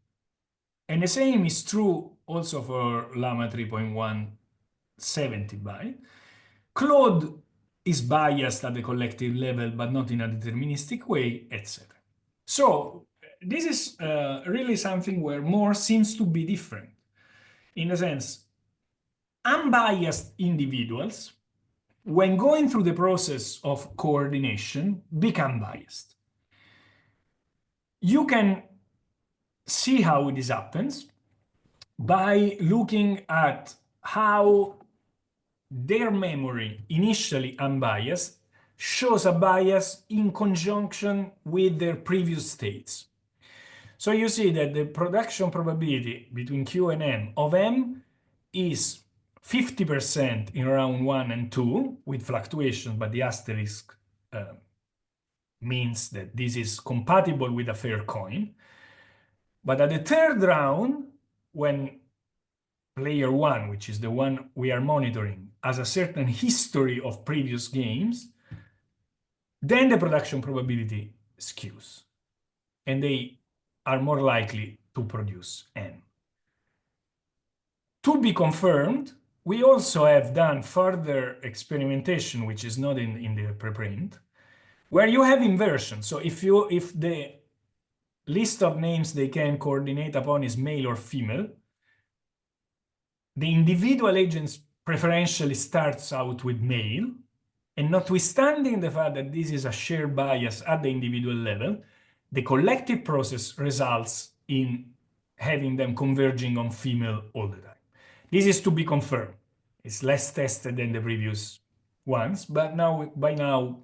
And the same is true also for Llama 3.1 70B. Claude is biased at the collective level, but not in a deterministic way, etc. So this is really something where more seems to be different. In a sense, unbiased individuals, when going through the process of coordination, become biased. You can see how this happens by looking at how their memory, initially unbiased, shows a bias in conjunction with their previous states. So you see that the production probability between Q and M of M is 50% in round 1 and 2 with fluctuation, but the asterisk means that this is compatible with a fair coin. But at the third round, when player 1, which is the one we are monitoring, has a certain history of previous games, then the production probability skews, and they are more likely to produce N. To be confirmed, we also have done further experimentation, which is not in the preprint, where you have inversion. So if the list of names they can coordinate upon is male or female, the individual agents preferentially starts out with male, and notwithstanding the fact that this is a shared bias at the individual level, the collective process results in having them converging on female all the time. This is to be confirmed. It's less tested than the previous ones, but by now,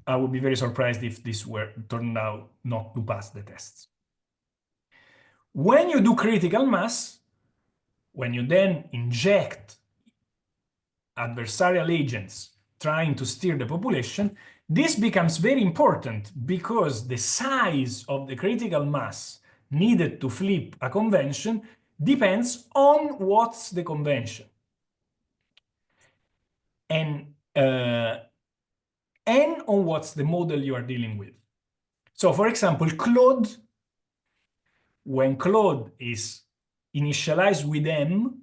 I would be very surprised if this turned out not to pass the tests. When you do critical mass, when you then inject adversarial agents trying to steer the population, this becomes very important because the size of the critical mass needed to flip a convention depends on what's the convention. And and on what's the model you are dealing with. So for example, Claude, when Claude is initialized with M,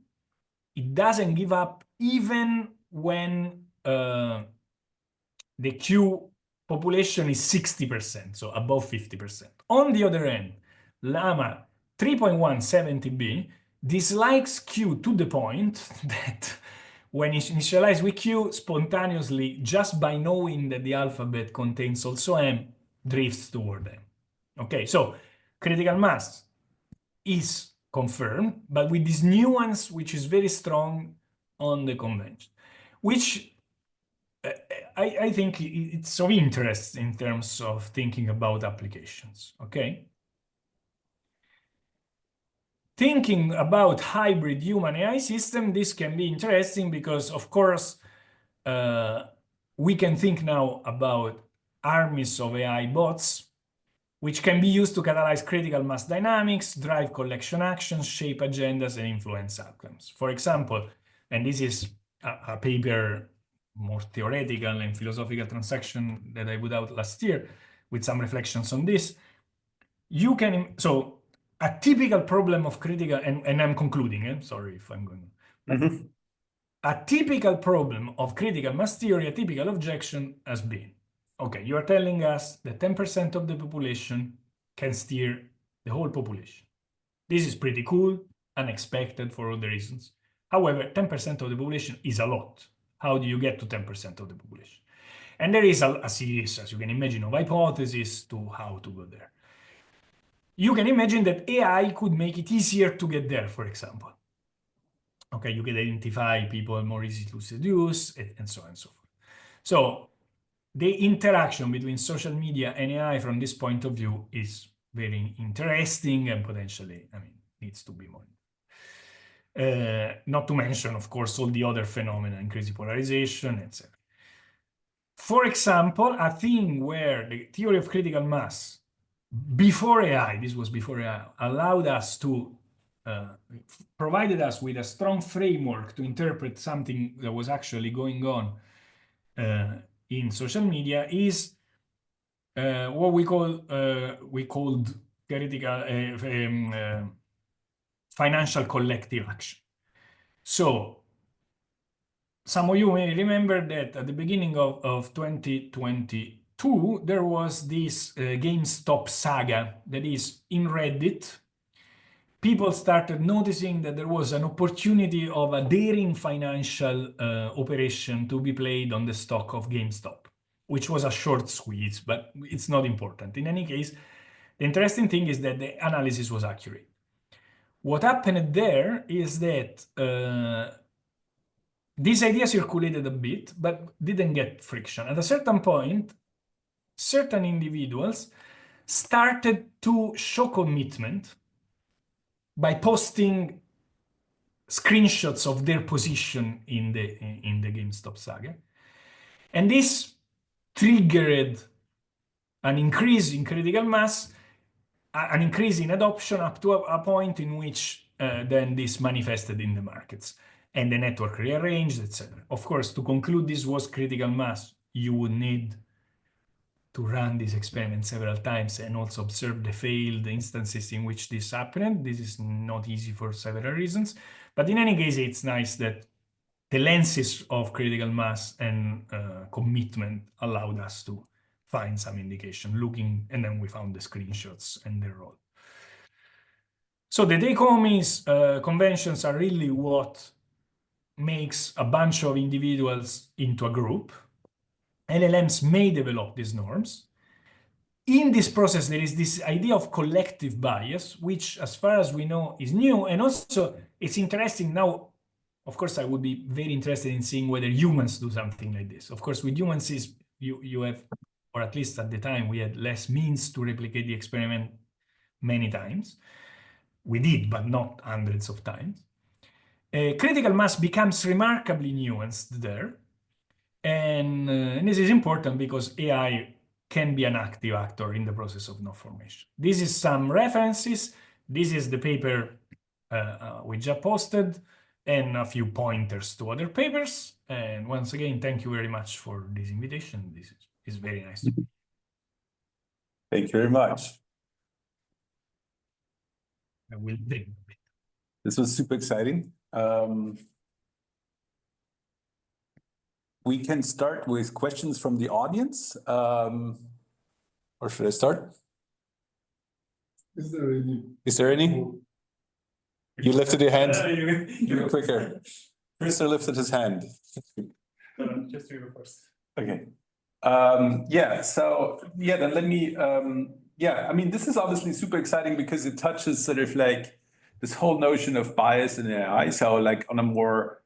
it doesn't give up even when the Q population is 60%, so above 50%. On the other hand, Llama 3.170b dislikes Q to the point that when it's initialized with Q, spontaneously, just by knowing that the alphabet contains also M, drifts toward M. Okay, so critical mass is confirmed, but with this nuance, which is very strong on the convention, which I think it's of interest in terms of thinking about applications, okay? Thinking about hybrid human AI system, this can be interesting because, of course, we can think now about armies of AI bots, which can be used to catalyze critical mass dynamics, drive collection actions, shape agendas, and influence outcomes. For example, and this is a paper more theoretical and philosophical transaction that I put out last year with some reflections on this. You can, so a typical problem of critical, and I'm concluding, sorry if I'm going. Mm-hmm. A typical problem of critical mass theory, a typical objection has been, okay, you are telling us that 10% of the population can steer the whole population. This is pretty cool, unexpected for all the reasons. However, 10% of the population is a lot. How do you get to 10% of the population? And there is a series, as you can imagine, of hypotheses to how to go there. You can imagine that AI could make it easier to get there, for example. Okay, you can identify people more easy to seduce, and so on and so forth. So the interaction between social media and AI from this point of view is very interesting and potentially, I mean, needs to be monitored. Not to mention, of course, all the other phenomena, increasing polarization, etc. For example, a thing where the theory of critical mass before AI, this was before AI, allowed us to, provided us with a strong framework to interpret something that was actually going on in social media is what we called theoretical financial collective action. So some of you may remember that at the beginning of 2022, there was this GameStop saga that is in Reddit. People started noticing that there was an opportunity of a daring financial operation to be played on the stock of GameStop, which was a short squeeze, but it's not important. In any case, the interesting thing is that the analysis was accurate. What happened there is that this idea circulated a bit, but didn't get friction. At a certain point, certain individuals started to show commitment by posting screenshots of their position in the GameStop saga. And this triggered an increase in critical mass, an increase in adoption up to a point in which then this manifested in the markets and the network rearranged, etc. Of course, to conclude this was critical mass, you would need to run this experiment several times and also observe the failed instances in which this happened. This is not easy for several reasons. But in any case, it's nice that the lenses of critical mass and commitment allowed us to find some indication looking, and then we found the screenshots and their role. So the take home is conventions are really what makes a bunch of individuals into a group. LLMs may develop these norms. In this process, there is this idea of collective bias, which, as far as we know, is new. And also, it's interesting now. Of course, I would be very interested in seeing whether humans do something like this. Of course, with humans, you have, or at least at the time, we had less means to replicate the experiment many times. We did, but not hundreds of times. Critical mass becomes remarkably nuanced there. And this is important because AI can be an active actor in the process of knot formation. This is some references. This is the paper we just posted and a few pointers to other papers. And once again, thank you very much for this invitation. This is It's very nice to be. Thank you very much. I will think. This was super exciting. We can start with questions from the audience. Or should I start? Is there any? Is there any? You lifted your hand. You're quicker. Krista lifted his hand. Just you first. Okay. Yeah, so yeah, then let me, yeah, I mean, this is obviously super exciting because it touches sort of like this whole notion of bias in AI. So like on a more,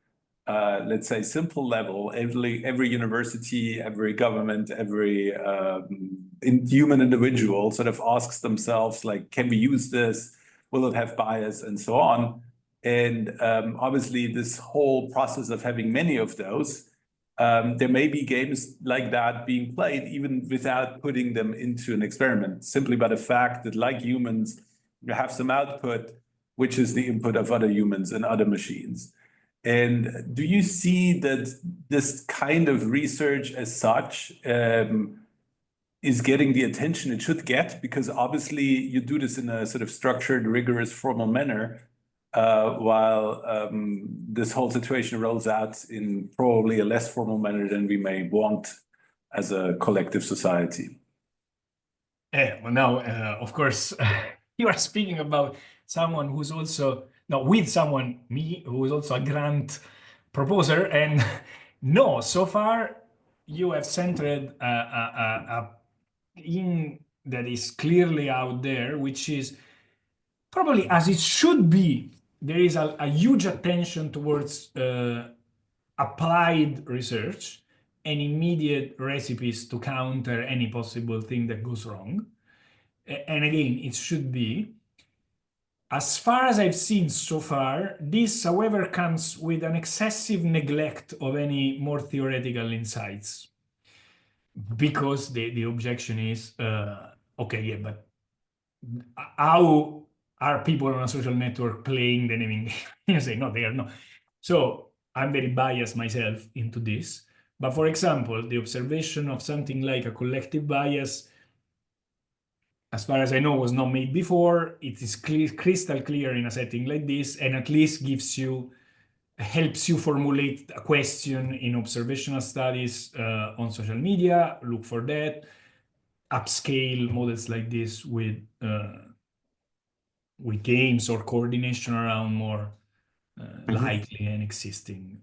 let's say, simple level, every university, every government, every human individual sort of asks themselves, like, can we use this? Will it have bias and so on? And obviously this whole process of having many of those, there may be games like that being played even without putting them into an experiment, simply by the fact that, like humans, you have some output, which is the input of other humans and other machines. And do you see that this kind of research as such is getting the attention it should get? Because obviously you do this in a sort of structured, rigorous, formal manner, while this whole situation rolls out in probably a less formal manner than we may want as a collective society. Well, now, of course, you are speaking about someone who's also, no, with someone, me, who is also a grant proposer. And no, so far you have centered a in that is clearly out there, which is probably as it should be. There is a huge attention towards applied research and immediate recipes to counter any possible thing that goes wrong. And again, it should be. As far as I've seen so far, this, however, comes with an excessive neglect of any more theoretical insights. Because the objection is, okay, yeah, but how are people on a social network playing the naming game? You say, no, they are not. So I'm very biased myself into this. But for example, the observation of something like a collective bias, as far as I know, was not made before. It is crystal clear in a setting like this, and at least helps you formulate a question in observational studies on social media. Look for that. Upscale models like this with games or coordination around more likely and existing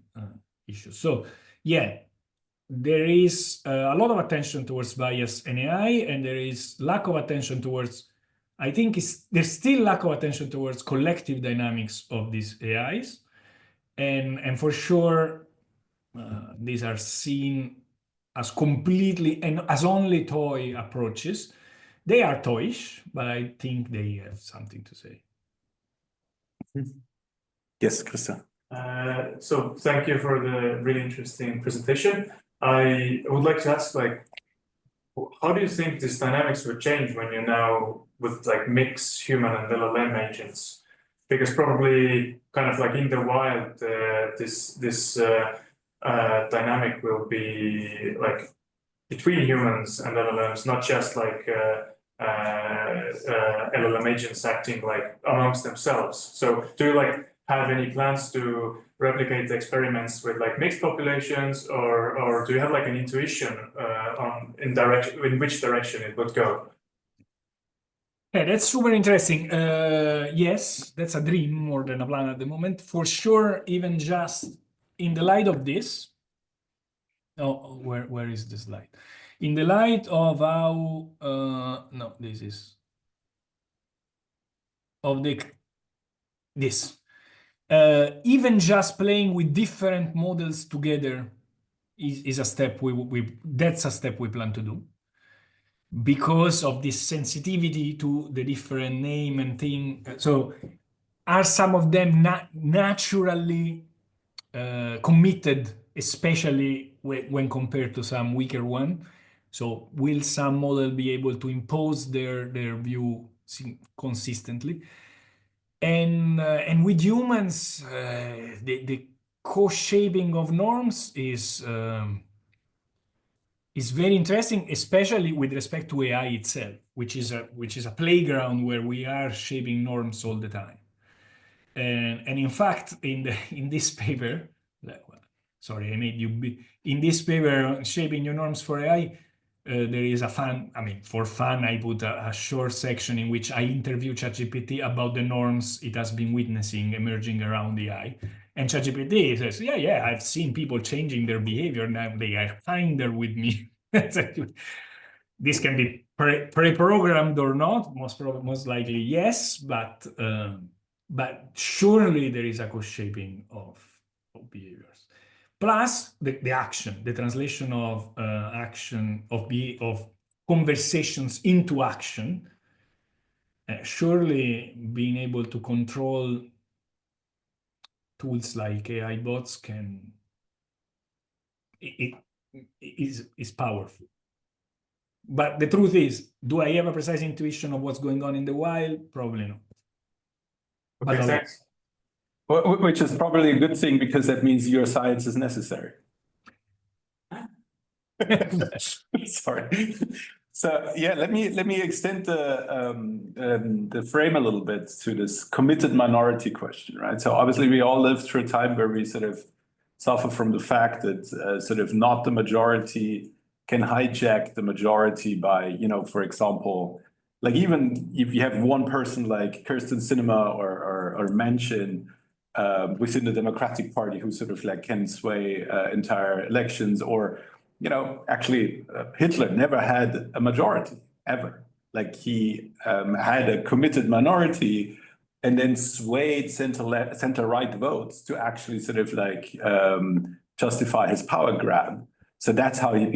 issues. So yeah, there is a lot of attention towards bias in AI, and there is lack of attention towards, I think there's still lack of attention towards collective dynamics of these AIs. And for sure, these are seen as completely and as only toy approaches. They are toyish, but I think they have something to say. Yes, Christian. So thank you for the really interesting presentation. I would like to ask, like, how do you think these dynamics will change when you're now with like mixed human and LLM agents? Because probably kind of like in the wild, this dynamic will be like between humans and LLMs, not just like LLM agents acting like amongst themselves. So do you like have any plans to replicate the experiments with like mixed populations, or do you have like an intuition in which direction it would go? Yeah, that's super interesting. Yes, that's a dream more than a plan at the moment. For sure, even just in the light of this, oh, where is this light? In the light of how, no, this is, of this. Even just playing with different models together is a step that's a step we plan to do, because of this sensitivity to the different name and thing. So are some of them naturally committed, especially when compared to some weaker one? So will some model be able to impose their view consistently? And with humans, the co-shaping of norms is is very interesting, especially with respect to AI itself, which is a playground where we are shaping norms all the time. And in fact, in this paper, sorry, I made you in this paper, Shaping New Norms for AI, there is a fun, for fun, I put a short section in which I interview ChatGPT about the norms it has been witnessing emerging around AI. And ChatGPT says, yeah, I've seen people changing their behavior. Now they are kinder with me. This can be pre-programmed or not. Most likely, yes, but surely there is a co-shaping of behaviors. Plus the action, the translation of action of conversations into action. Surely being able to control tools like AI bots is powerful. But the truth is, do I have a precise intuition of what's going on in the wild? Probably not. Okay, thanks. Which is probably a good thing, because that means your science is necessary. Sorry. So yeah, let me extend the frame a little bit to this committed minority question, right? So obviously we all live through a time where we sort of suffer from the fact that sort of not the majority can hijack the majority by, you know, for example, like even if you have one person like Kirsten Sinema or Manchin within the Democratic Party who sort of like can sway entire elections, or you know, actually, Hitler never had a majority, ever. Like he had a committed minority and then swayed center-right votes to actually sort of like justify his power grab. So that's how he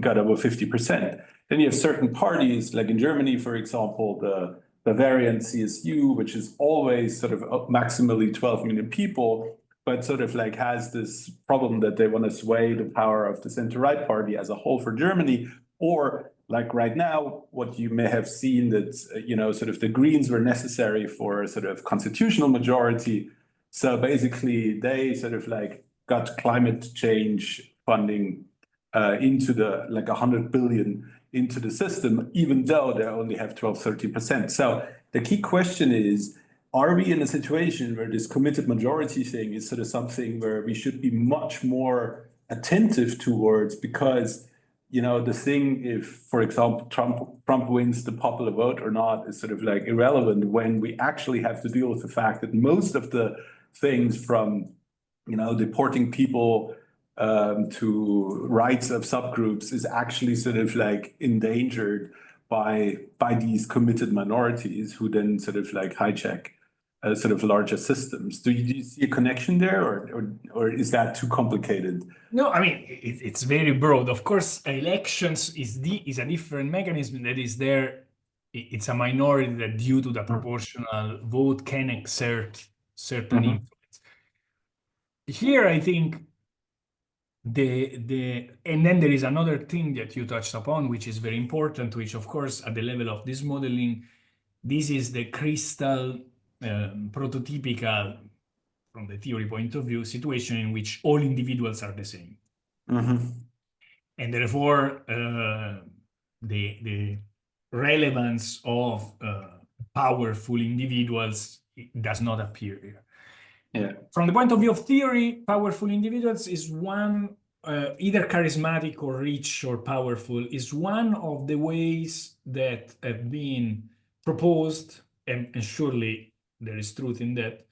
got over 50%. Then you have certain parties, like in Germany, for example, the Bavarian CSU, which is always sort of maximally 12 million people, but sort of like has this problem that they want to sway the power of the center-right party as a whole for Germany. Or like right now, what you may have seen that, you know, sort of the Greens were necessary for a sort of constitutional majority. So basically they sort of like got climate change funding into the like 100 billion into the system, even though they only have 12-13%. So the key question is, are we in a situation where this committed majority thing is sort of something where we should be much more attentive towards? Because, you know, the thing, if, for example, Trump wins the popular vote or not, is sort of like irrelevant when we actually have to deal with the fact that most of the things from, you know, deporting people to rights of subgroups is actually sort of like endangered by these committed minorities who then sort of like hijack sort of larger systems. Do you see a connection there, or is that too complicated? No, I mean, it's very broad. Of course, elections is a different mechanism that is there. It's a minority that, due to the proportional vote, can exert certain influence. Here, I think and then there is another thing that you touched upon, which is very important, which of course at the level of this modeling, this is the crystal prototypical, from the theory point of view, situation in which all individuals are the same. And therefore the relevance of powerful individuals does not appear here. Yeah. From the point of view of theory, powerful individuals is one, either charismatic or rich or powerful, is one of the ways that have been proposed, and surely there is truth in that,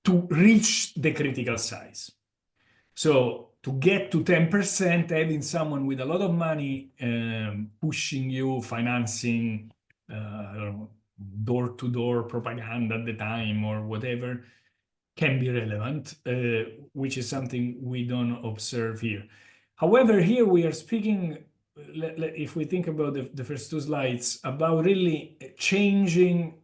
to reach the critical size. So to get to 10%, having someone with a lot of money pushing you, financing door-to-door propaganda at the time or whatever, can be relevant, which is something we don't observe here. However, here we are speaking, if we think about the first two slides, about really changing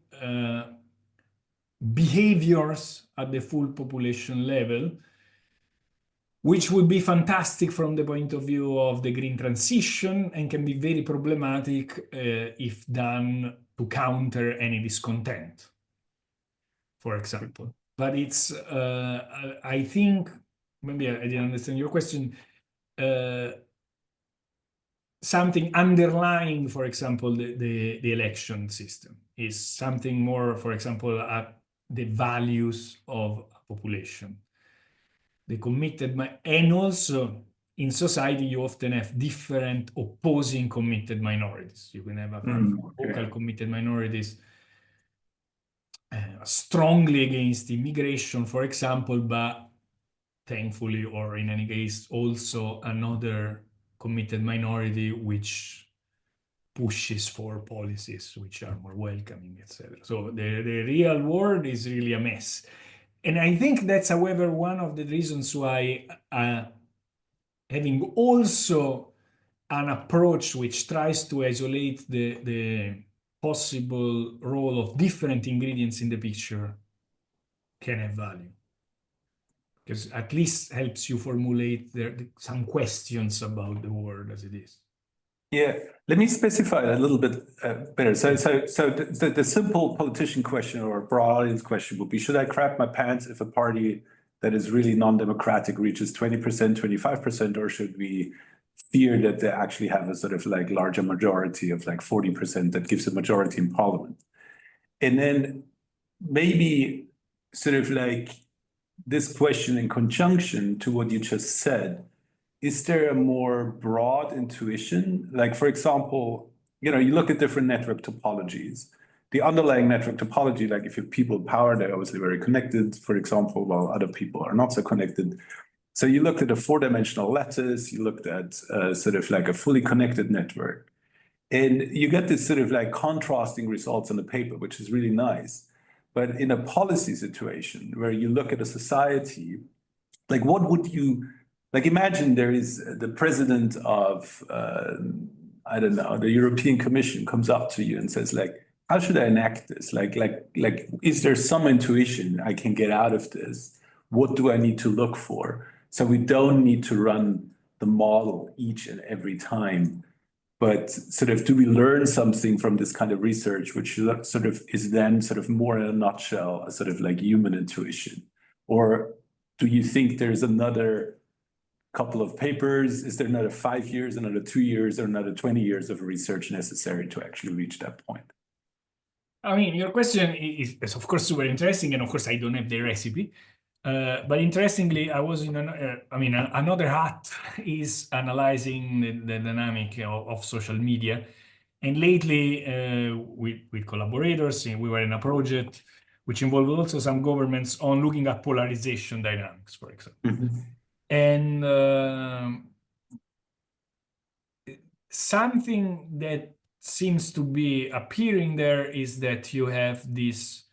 behaviors at the full population level, which would be fantastic from the point of view of the green transition and can be very problematic if done to counter any discontent, for example. But it's, I think, maybe I didn't understand your question. something underlying, for example, the election system is something more, for example, the values of a population. The committed, and also in society, you often have different opposing committed minorities. You can have vocal committed minorities strongly against immigration, for example, but thankfully, or in any case, also another committed minority which pushes for policies which are more welcoming, etc. So the real world is really a mess. And I think that's, however, one of the reasons why having also an approach which tries to isolate the possible role of different ingredients in the picture can have value. Because at least helps you formulate some questions about the world as it is. Yeah, let me specify a little bit better. So the simple politician question or broad audience question would be, should I crap my pants if a party that is really non-democratic reaches 20%, 25%, or should we fear that they actually have a sort of like larger majority of like 40% that gives a majority in parliament? And then maybe sort of like this question in conjunction to what you just said, is there a more broad intuition? Like, for example, you look at different network topologies. The underlying network topology, like if you have people in power, they're obviously very connected, for example, while other people are not so connected. So you looked at a four-dimensional lattice, you looked at sort of like a fully connected network. And you get this sort of like contrasting results on the paper, which is really nice. But in a policy situation where you look at a society, like what would you, like imagine there is the president of, I don't know, the European Commission comes up to you and says like, how should I enact this? Like, is there some intuition I can get out of this? What do I need to look for? So we don't need to run the model each and every time, but sort of do we learn something from this kind of research, which sort of is then sort of more in a nutshell, a sort of like human intuition? Or do you think there's another couple of papers? Is there another 5 years, another 2 years, or another 20 years of research necessary to actually reach that point? I mean, your question is of course super interesting, and of course I don't have the recipe. But interestingly, I was in another hat is analyzing the dynamic of social media. And lately, with collaborators, we were in a project which involved also some governments on looking at polarization dynamics, for example. Mm-hmm. And something that seems to be appearing there is that you have this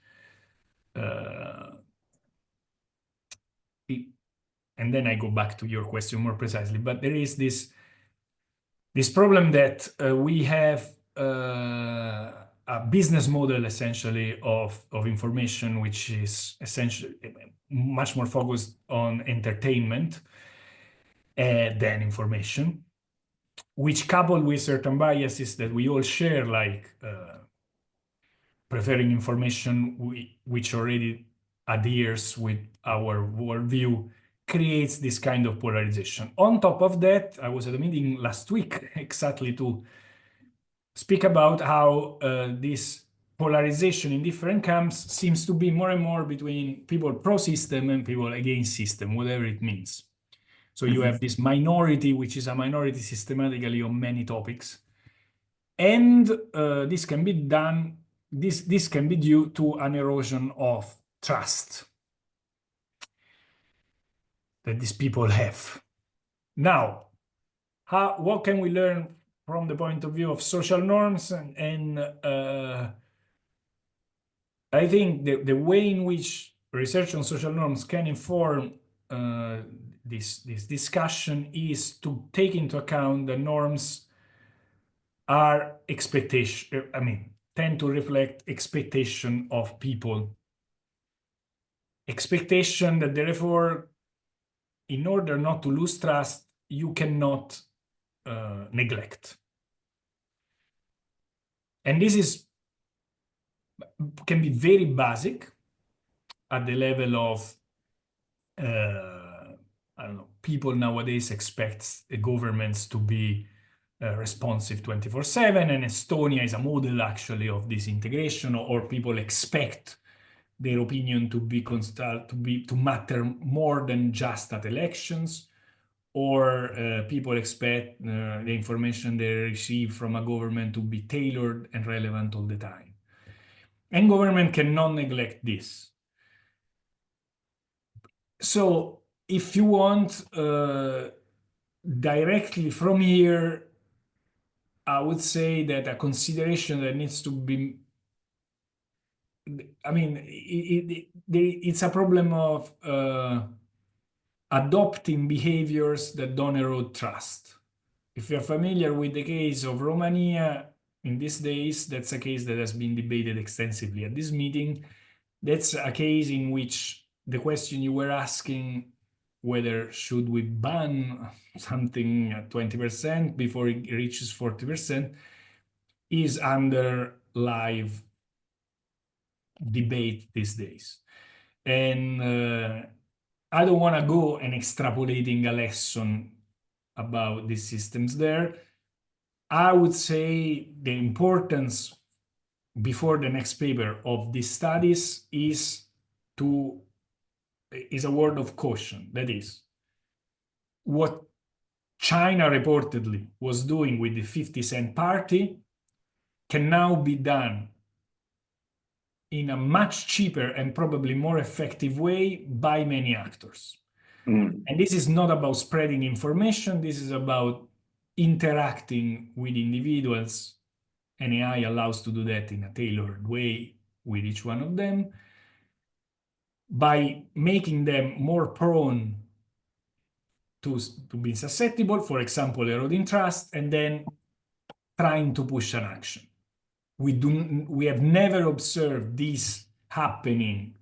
and then I go back to your question more precisely, but there is this problem that we have a business model essentially of information which is essentially much more focused on entertainment than information, which coupled with certain biases that we all share, like preferring information which already adheres with our worldview, creates this kind of polarization. On top of that, I was at a meeting last week exactly to speak about how this polarization in different camps seems to be more and more between people pro-system and people against system, whatever it means. So you have this minority, which is a minority systematically on many topics. And this can be done, this can be due to an erosion of trust that these people have. Now, what can we learn from the point of view of social norms? And I think the way in which research on social norms can inform this discussion is to take into account the norms are expectation, tend to reflect expectation of people. Expectation that therefore, in order not to lose trust, you cannot neglect. And this can be very basic at the level of, I don't know, people nowadays expect governments to be responsive 24/7, and Estonia is a model actually of this integration, or people expect their opinion to matter more than just at elections, or people expect the information they receive from a government to be tailored and relevant all the time. And government cannot neglect this. So if you want directly from here, I would say that a consideration that needs to be, I mean, it's a problem of adopting behaviors that don't erode trust. If you're familiar with the case of Romania in these days, that's a case that has been debated extensively at this meeting. That's a case in which the question you were asking, whether should we ban something at 20% before it reaches 40%, is under live debate these days. And I don't want to go and extrapolating a lesson about these systems there. I would say the importance before the next paper of these studies is a word of caution. That is, what China reportedly was doing with the 50-cent party can now be done in a much cheaper and probably more effective way by many actors. And this is not about spreading information. This is about interacting with individuals, and AI allows to do that in a tailored way with each one of them, by making them more prone to be susceptible, for example, eroding trust, and then trying to push an action. We have never observed this happening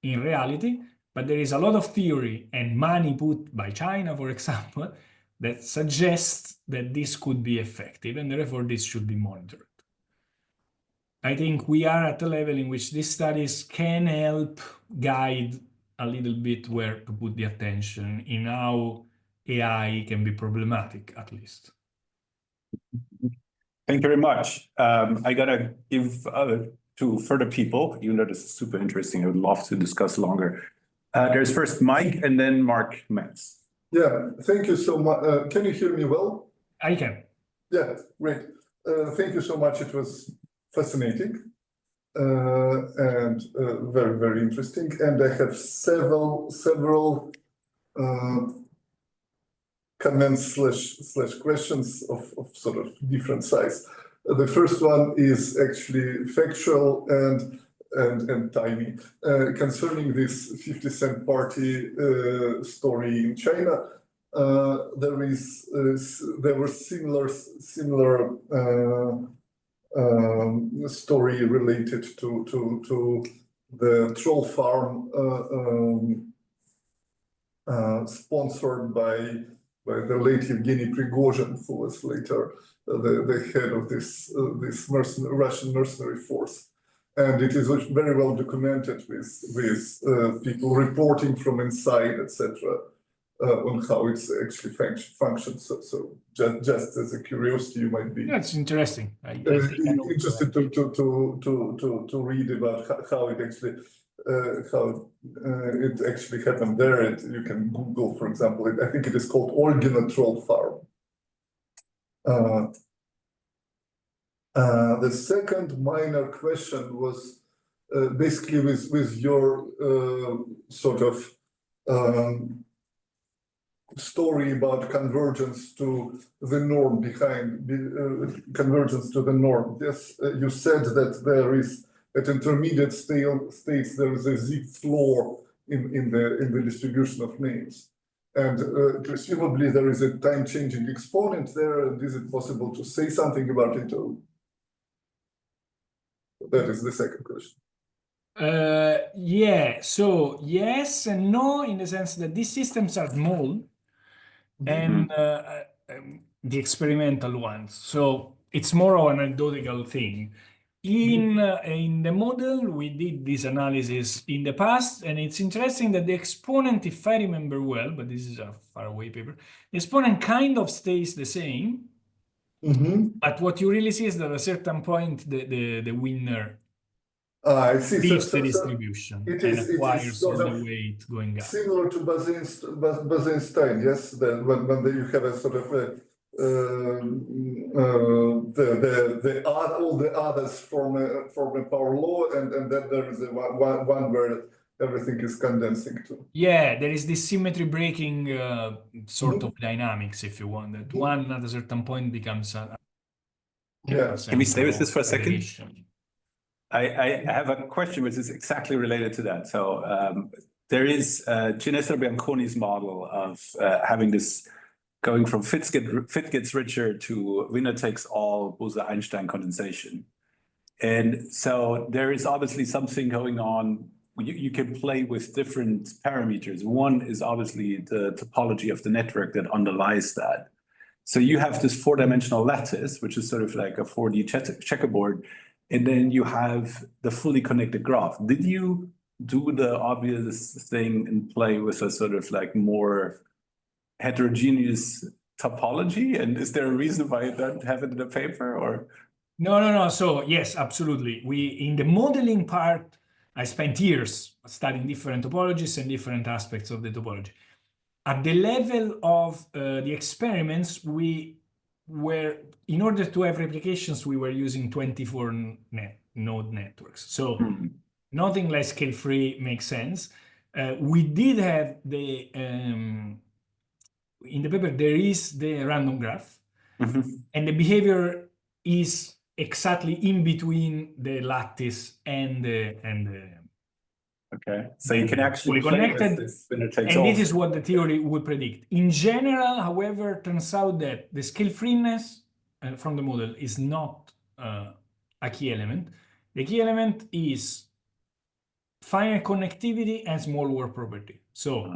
in reality, but there is a lot of theory and money put by China, for example, that suggests that this could be effective, and therefore this should be monitored. I think we are at a level in which these studies can help guide a little bit where to put the attention in how AI can be problematic, at least. Thank you very much. I gotta give to further people, even though this is super interesting. I would love to discuss longer. There's first Mike and then Mark Metz. Yeah, thank you so much. Can you hear me well? I can. Yeah, great. Thank you so much. It was fascinating and very, very interesting. And I have several comments slash questions of sort of different size. The first one is actually factual and tiny concerning this 50-cent party story in China. There were similar story related to the troll farm sponsored by the late Evgeny Prigozhin, who was later the head of this Russian mercenary force. And it is very well documented with people reporting from inside, etc., on how it's actually functions. So just as a curiosity, you might be That's interesting. interested to read about how it actually happened there. You can Google, for example. I think it is called Olgina Troll Farm. The second minor question was basically with your sort of story about convergence to the norm convergence to the norm. Yes, you said that there is at intermediate states there is a Z-floor in the distribution of names, and presumably there is a time-changing exponent there. And is it possible to say something about it? That is the second question. Yeah, so yes and no, in the sense that these systems are small, and the experimental ones. So it's more of an anecdotal thing. In the model, we did this analysis in the past, and it's interesting that the exponent, if I remember well, but this is a faraway paper, the exponent kind of stays the same, but what you really see is that at a certain point, the winner I see. leaves the distribution it and is acquires all sort the of weight going up. similar to Bose-Einstein, yes. Then when you have a sort of a, all the others form a power law, and then there is a one where everything is condensing to. Yeah, there is this symmetry breaking sort of dynamics, if you want, that one at a certain point becomes a Yeah. Can we stay with this for a second? relation. I have a question which is exactly related to that. So there is Andrea Baronchelli's model of having this going from fit gets richer to winner takes all Bose-Einstein condensation. And so there is obviously something going on. You can play with different parameters. One is obviously the topology of the network that underlies that. So you have this four-dimensional lattice, which is sort of like a 4D checkerboard, and then you have the fully connected graph. Did you do the obvious thing and play with a sort of like more heterogeneous topology? And is there a reason why you don't have it in the paper, or? No. So yes, absolutely. In the modeling part, I spent years studying different topologies and different aspects of the topology. At the level of the experiments, we were, in order to have replications, we were using 24 node networks. So nothing less scale-free makes sense. We did have the, in the paper, there is the random graph, and the behavior is exactly in between the lattice and the okay, so you can actually fully connected, this winner takes and all. this is what the theory would predict. In general, however, turns out that the scale freeness from the model is not a key element. The key element is finite connectivity and small world property. So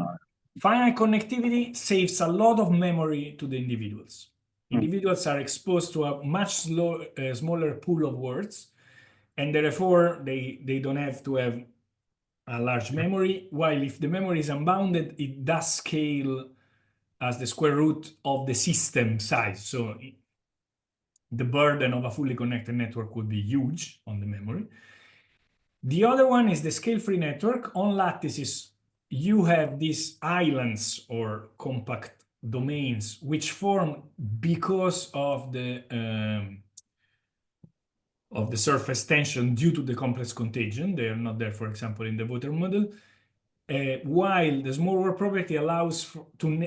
finite connectivity saves a lot of memory to the individuals. Individuals are exposed to a much smaller pool of words, and therefore they don't have to have a large memory, while if the memory is unbounded, it does scale as the square root of the system size. So the burden of a fully connected network would be huge on the memory. The other one is the scale-free network. On lattices, you have these islands or compact domains which form because of the surface tension due to the complex contagion. They are not there, for example, in the Water model. While the small world property allows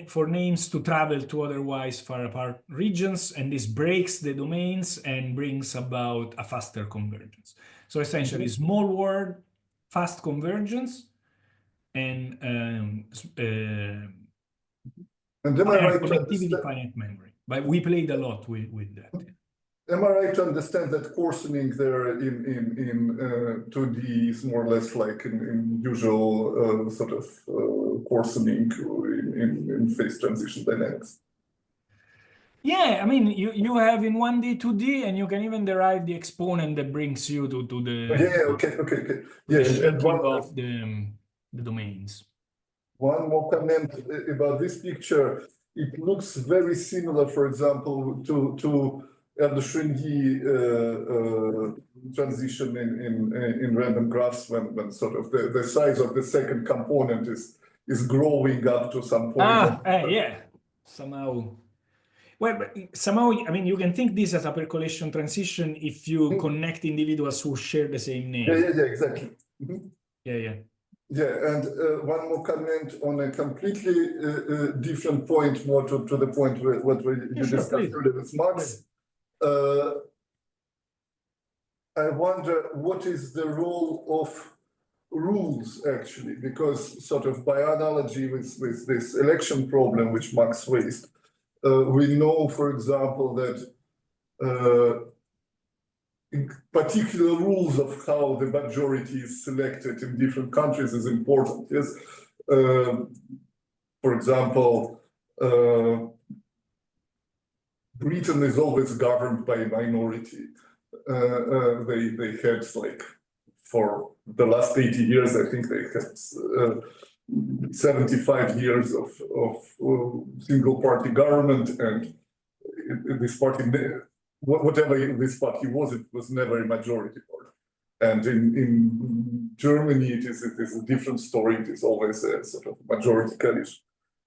for names to travel to otherwise far apart regions, and this breaks the domains and brings about a faster convergence. So essentially, small world, fast convergence, and And am I right to connectivity, understand? finite memory. But we played a lot with that. Am I right to understand that coarsening there in 2D is more or less like in usual sort of coarsening in phase transition dynamics? Yeah, I mean, you have in 1D, 2D, and you can even derive the exponent that brings you to the Okay. the shrinking of the domains. One more comment about this picture. It looks very similar, for example, to Erdős-Rényi transition in random graphs when sort of the size of the second component is growing up to some point. Yeah, somehow. Well, but somehow, I mean, you can think this as a percolation transition if you connect individuals who share the same name. Yeah, exactly. Yeah. Yeah, and one more comment on a completely different point, more to the point where you discussed earlier with Max. I wonder what is the role of rules actually, because sort of by analogy with this election problem which Max raised, we know, for example, that in particular rules of how the majority is selected in different countries is important. Yes, for example, Britain is always governed by a minority. they had like for the last 80 years, I think they had 75 years of single party government, and this party, whatever this party was, it was never a majority party. And in Germany, it is a different story. It is always a sort of majority coalition.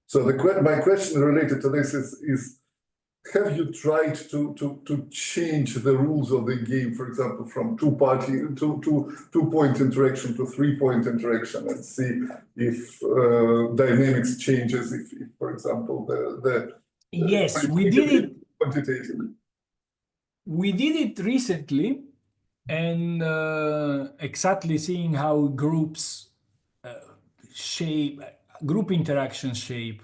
So my question related to this is have you tried to change the rules of the game, for example, from two-point interaction to three-point interaction, and see if dynamics changes, if for example, yes, we did it quantitatively. We did it recently, and exactly seeing how groups group interactions shape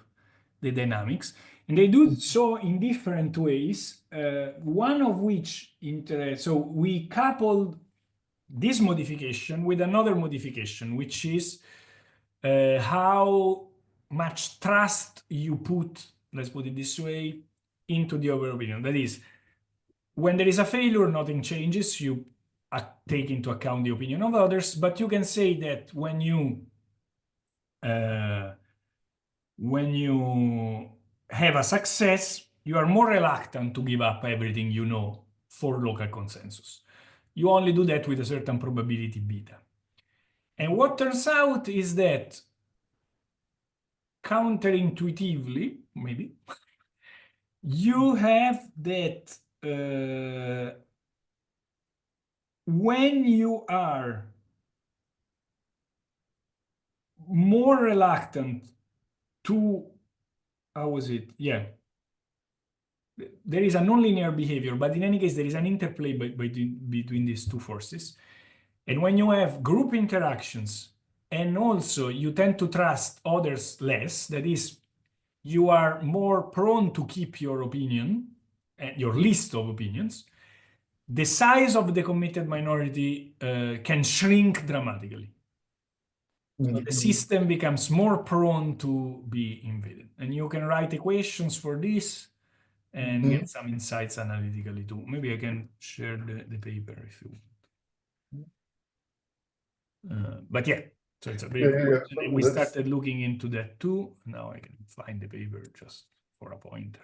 the dynamics. And they do so in different ways, one of which, so we coupled this modification with another modification, which is how much trust you put, let's put it this way, into the overall opinion. That is, when there is a failure, nothing changes. You take into account the opinion of others, but you can say that when you have a success, you are more reluctant to give up everything you know for local consensus. You only do that with a certain probability beta. And what turns out is that counterintuitively, maybe, you have that when you are more reluctant to, how was it? Yeah. There is a nonlinear behavior, but in any case, there is an interplay between these two forces. And when you have group interactions, and also you tend to trust others less, that is, you are more prone to keep your opinion, your list of opinions, the size of the committed minority can shrink dramatically. So the system becomes more prone to be invaded. And you can write equations for this and get some insights analytically too. Maybe I can share the paper if you want. But yeah, so it's a very good question. We started looking into that too. Now I can find the paper just for a pointer.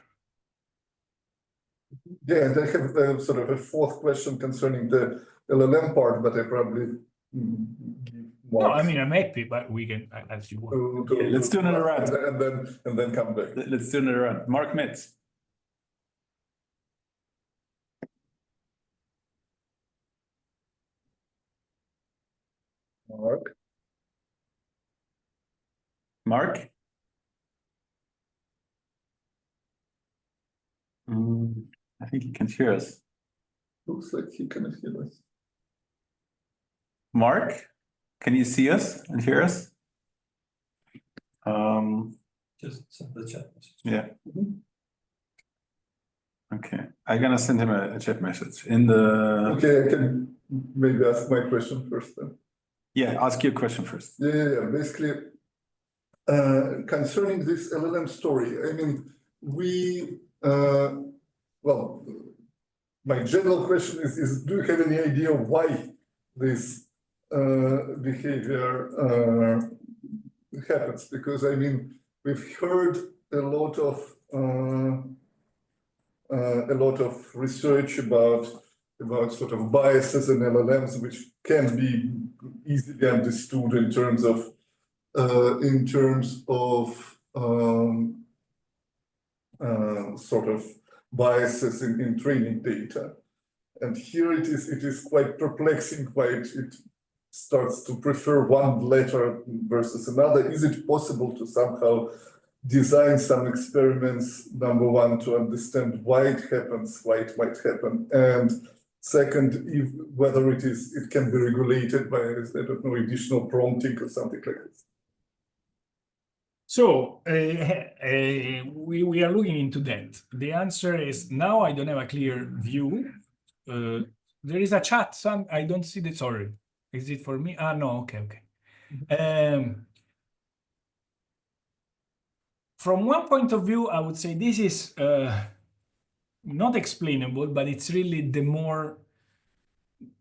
Yeah, and I have sort of a fourth question concerning the LLM part, but I probably give No, I mean, I'm happy, but we can, as you want. Let's do another round. And then come back. Let's do another round. Mark Metz. Mark? I think he can hear us. Looks like he cannot hear us. Mark, can you see us and hear us? Just send the chat message. Yeah. Okay, I'm gonna send him a chat message in the. Okay, I can maybe ask my question first then. Yeah, ask your question first. Yeah. Basically, concerning this LLM story, I mean, well, my general question is do you have any idea why this behavior happens? Because I mean, we've heard a lot of research about sort of biases in LLMs, which can be easily understood in terms of sort of biases in training data. And here it is quite perplexing why it starts to prefer one letter versus another. Is it possible to somehow design some experiments, number one, to understand why it happens, why it might happen, and second, whether it can be regulated by, I don't know, additional prompting or something like this? So we are looking into that. The answer is now I don't have a clear view. There is a chat. I don't see the. Sorry, is it for me? No. Okay. From one point of view, I would say this is not explainable, but it's really the more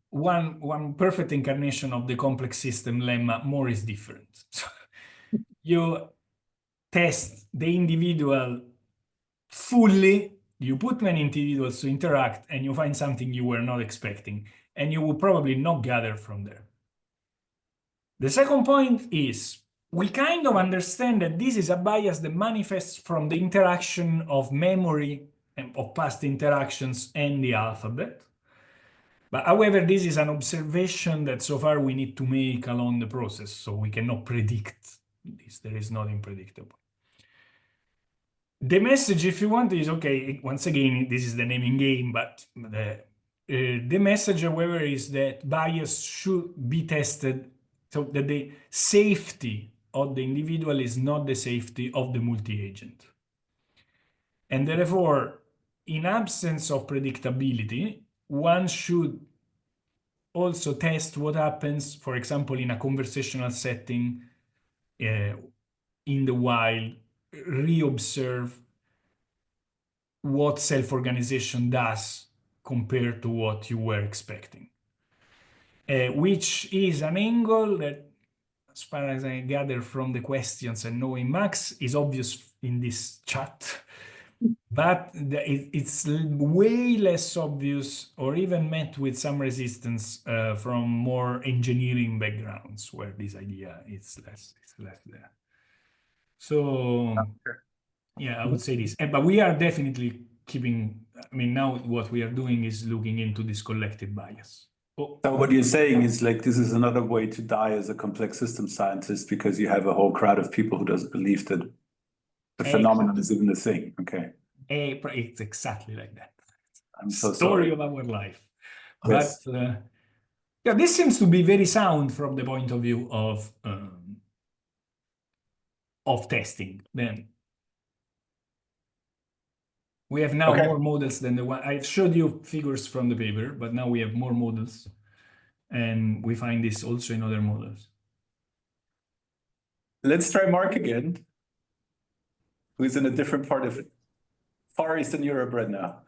one perfect incarnation of the complex system lemma, more is different. So you test the individual fully, you put many individuals to interact, and you find something you were not expecting, and you will probably not gather from there. The second point is, we kind of understand that this is a bias that manifests from the interaction of memory and of past interactions and the alphabet. But however, this is an observation that so far we need to make along the process, so we cannot predict this. There is nothing predictable. The message, if you want, is okay. Once again, this is the naming game, but the message, however, is that bias should be tested so that the safety of the individual is not the safety of the multi-agent. And therefore, in absence of predictability, one should also test what happens, for example, in a conversational setting, in the wild, reobserve what self-organization does compared to what you were expecting, which is an angle that, as far as I gather from the questions and knowing Max, is obvious in this chat, but it's way less obvious or even met with some resistance from more engineering backgrounds where this idea is less there. So yeah, I would say this, but we are definitely keeping, I mean, now what we are doing is looking into this collective bias. So what you're saying is like, this is another way to die as a complex system scientist because you have a whole crowd of people who doesn't believe that the phenomenon is even a thing. Okay. It's exactly like that. I'm so Story sorry. of our life. Yes. But yeah, this seems to be very sound from the point of view of testing. Then we have now more models than the one I showed you figures from the paper, but now we have more models, and we find this also in other models. Let's try Mark again, who's in a different part of Far Eastern Europe right now.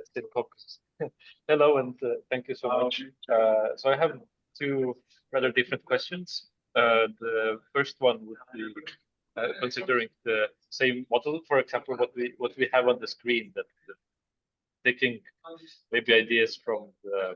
Still focused. Hello, and thank you so much. So I have two rather different questions. The first one would be considering the same model, for example, what we have on the screen, that taking maybe ideas from the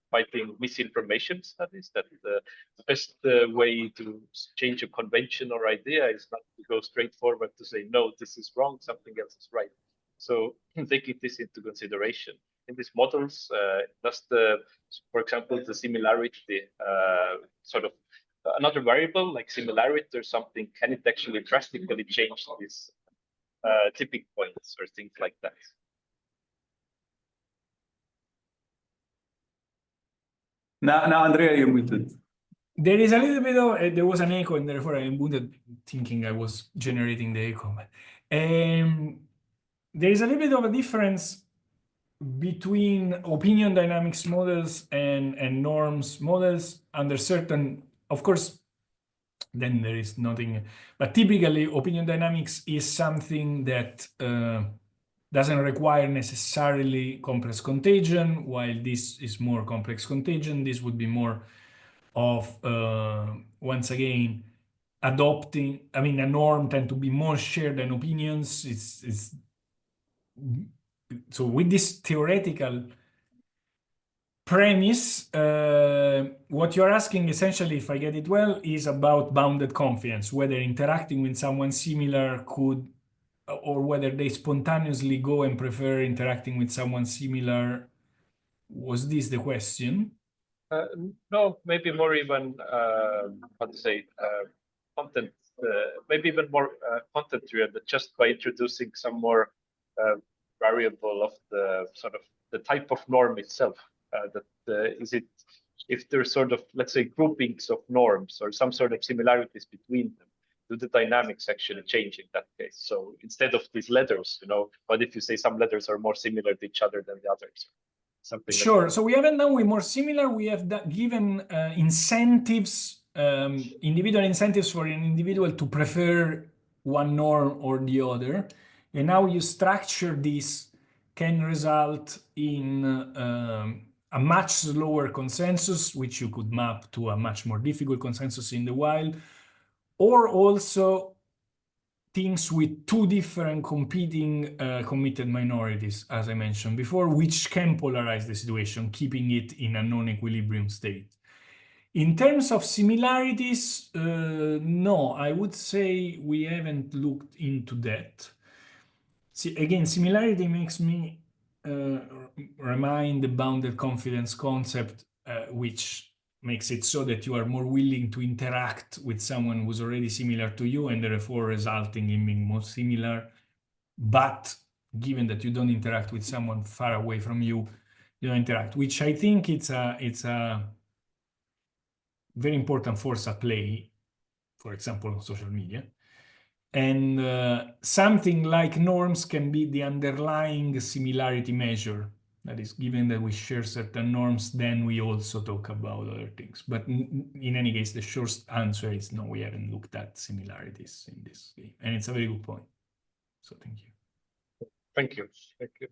fighting misinformation studies, that the best way to change a convention or idea is not to go straight forward to say, no, this is wrong, something else is right. So taking this into consideration in these models, does for example, the similarity sort of another variable like similarity or something, can it actually drastically change these tipping points or things like that? Now, Andrea, you're muted. There is a little bit of, there was an echo, and therefore I'm muted, thinking I was generating the echo. There is a little bit of a difference between opinion dynamics models and norms models under certain, of course, then there is nothing, but typically opinion dynamics is something that doesn't require necessarily complex contagion, while this is more complex contagion. This would be more of, once again, adopting, I mean, a norm tend to be more shared than opinions. So with this theoretical premise, what you're asking essentially, if I get it well, is about bounded confidence, whether interacting with someone similar could, or whether they spontaneously go and prefer interacting with someone similar. Was this the question? No, maybe more even, how to say, content, maybe even more content driven, but just by introducing some more variable of the sort of the type of norm itself. Is it, if there's sort of, let's say, groupings of norms or some sort of similarities between them, do the dynamics actually change in that case? So instead of these letters, what if you say some letters are more similar to each other than the others? Something sure. like So we haven't done with more similar. We have given incentives, individual incentives for an individual to prefer one norm or the other. And now you structure this can result in a much slower consensus, which you could map to a much more difficult consensus in the wild, or also things with two different competing committed minorities, as I mentioned before, which can polarize the situation, keeping it in a non-equilibrium state. In terms of similarities, no, I would say we haven't looked into that. See, again, similarity makes me remind the bounded confidence concept, which makes it so that you are more willing to interact with someone who's already similar to you and therefore resulting in being more similar. But given that you don't interact with someone far away from you, you don't interact, which I think it's a very important force at play, for example, on social media. And something like norms can be the underlying similarity measure. That is, given that we share certain norms, then we also talk about other things. But in any case, the short answer is no, we haven't looked at similarities in this game. And it's a very good point. So thank you. Thank you. Thank you.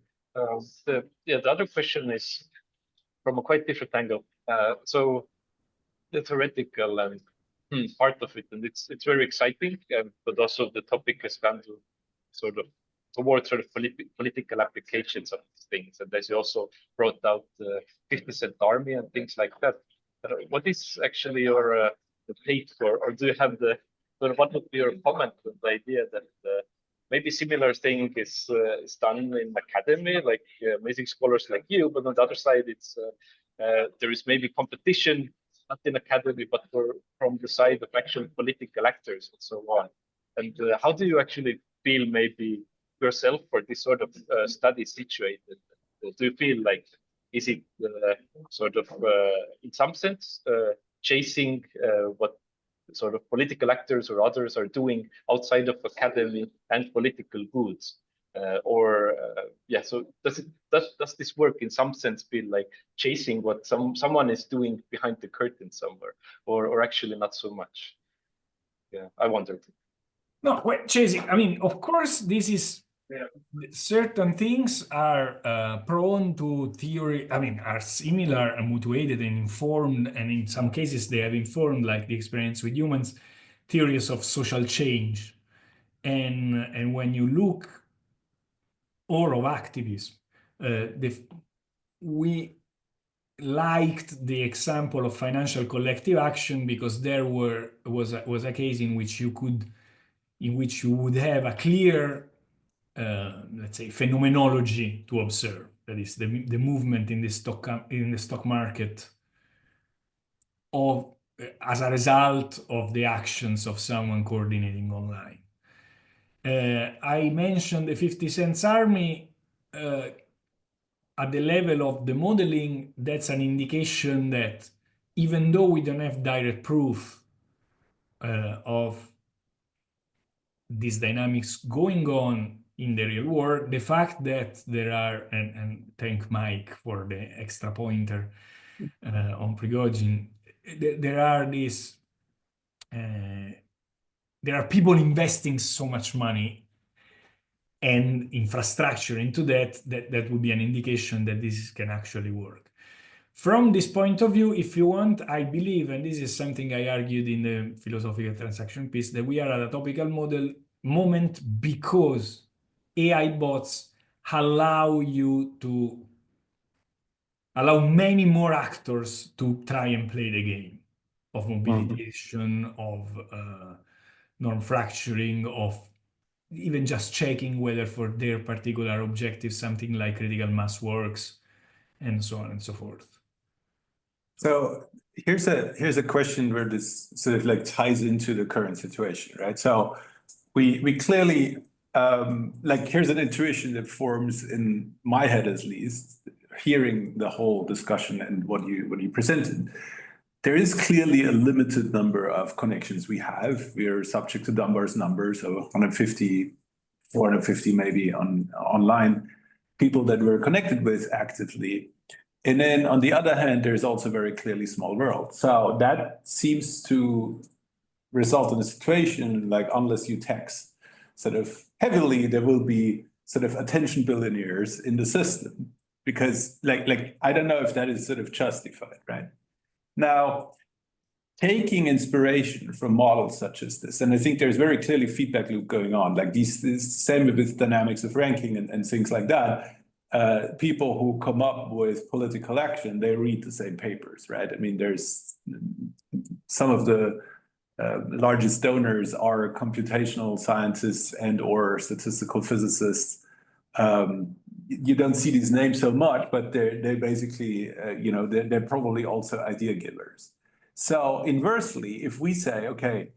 The other question is from a quite different angle. So the theoretical and part of it, and it's very exciting, but also the topic has gone to towards political applications of these things. And as you also brought out the 50-cent army and things like that. What is actually your the take for, or do you have what would be your comment on the idea that maybe similar thing is done in academy, like amazing scholars like you, but on the other side, it's there is maybe competition, not in academy, but from the side of actual political actors and so on. And how do you actually feel maybe yourself for this sort of study situated? Do you feel like, is it in some sense, chasing what sort of political actors or others are doing outside of academy and political goods? So does this work in some sense feel like chasing what someone is doing behind the curtain somewhere, or actually not so much? Yeah, I wondered. No, well, chasing. I mean, of course, this is certain things are prone to theory. I mean, are similar and motivated and informed, and in some cases they have informed, like the experience with humans, theories of social change. And when you look or of activism, we liked the example of financial collective action because there was a case in which you would have a clear, let's say, phenomenology to observe. That is the movement in the stock market as a result of the actions of someone coordinating online. I mentioned the 50 Cents Army. At the level of the modeling, that's an indication that even though we don't have direct proof of these dynamics going on in the real world, the fact that there are, and thank Mike for the extra pointer on Prigozhin, there are people investing so much money and infrastructure into that would be an indication that this can actually work. From this point of view, if you want, I believe, and this is something I argued in the philosophical transaction piece, that we are at a topical moment because AI bots allow many more actors to try and play the game of mobilization, of norm fracturing, of even just checking whether for their particular objective something like critical mass works, and so on and so forth. So here's a question where this sort of like ties into the current situation, right? So we clearly here's an intuition that forms in my head, at least, hearing the whole discussion and what you presented. There is clearly a limited number of connections we have. We are subject to Dunbar's numbers of 150, 450 maybe online, people that we're connected with actively. And then on the other hand, there's also very clearly small world. So that seems to result in a situation like, unless you tax sort of heavily, there will be sort of attention billionaires in the system. because like I don't know if that is sort of justified, right? Now, taking inspiration from models such as this, and I think there's very clearly feedback loop going on, like this same with dynamics of ranking and things like that. People who come up with political action, they read the same papers, right? I mean, there's some of the largest donors are computational scientists and or statistical physicists. You don't see these names so much, but they're basically, they're probably also idea givers. So inversely, if we say, okay,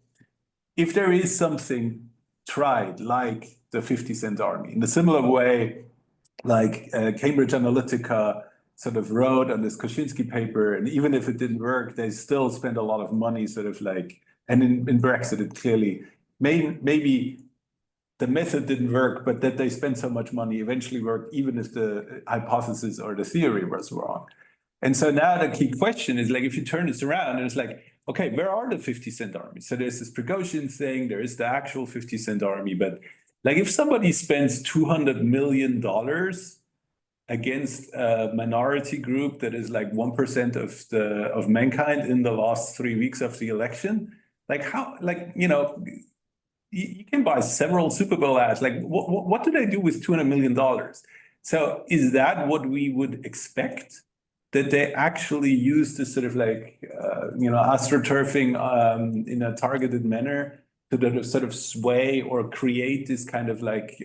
if there is something tried like the 50-cent army, in a similar way, like Cambridge Analytica sort of wrote on this Kosinski paper, and even if it didn't work, they still spent a lot of money sort of like, and in Brexit, it clearly, maybe the method didn't work, but that they spent so much money eventually worked, even if the hypothesis or the theory was wrong. And so now the key question is like, if you turn this around and it's like, okay, where are the 50-cent armies? So there's this Prigozhin thing, there is the actual 50-cent army, but like if somebody spends $200 million against a minority group that is like 1% of mankind in the last 3 weeks of the election, like how, like, you can buy several Super Bowl ads. Like what do they do with $200 million? So is that what we would expect? That they actually use this sort of like, astroturfing in a targeted manner to sort of sway or create this kind of like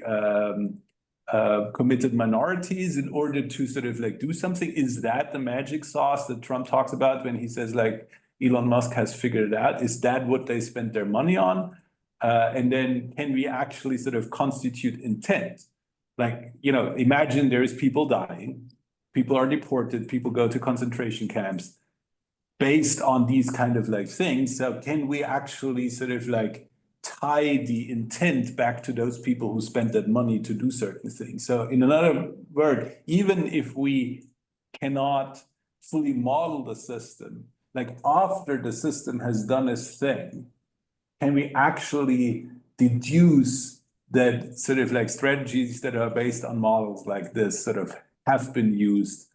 committed minorities in order to sort of like do something? Is that the magic sauce that Trump talks about when he says like Elon Musk has figured it out? Is that what they spent their money on? And then can we actually sort of constitute intent? Like, imagine there is people dying. People are deported, people go to concentration camps based on these kind of like things. So can we actually sort of like tie the intent back to those people who spent that money to do certain things? So in another word, even if we cannot fully model the system, like after the system has done its thing, can we actually deduce that sort of like strategies that are based on models like this sort of have been used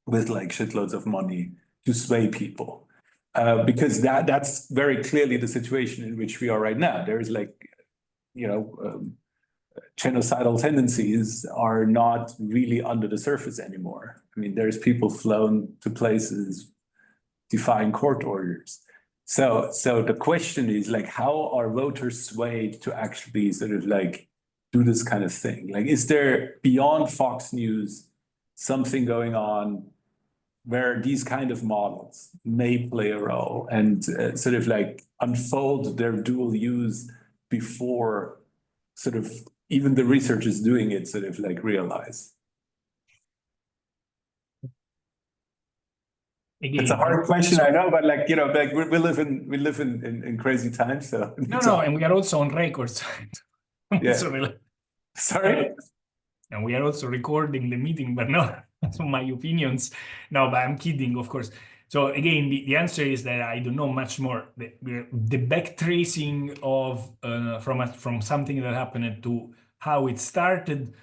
with like shitloads of money to sway people, because that's very clearly the situation in which we are right now. There's like, genocidal tendencies are not really under the surface anymore. I mean, there's people flown to places defying court orders. So the question is like, how are voters swayed to actually sort of like do this kind of thing? Like, is there beyond Fox News something going on where these kind of models may play a role and sort of like unfold their dual use before sort of even the researchers doing it sort of like realize? Again, it's a hard question, I know, but like, like we live in crazy times. So no, and we are also on records. Yeah. Sorry? And we are also recording the meeting, but no, my opinions. No, but I'm kidding, of course. So again, the answer is that I don't know much more. The back tracing of from something that happened to how it started,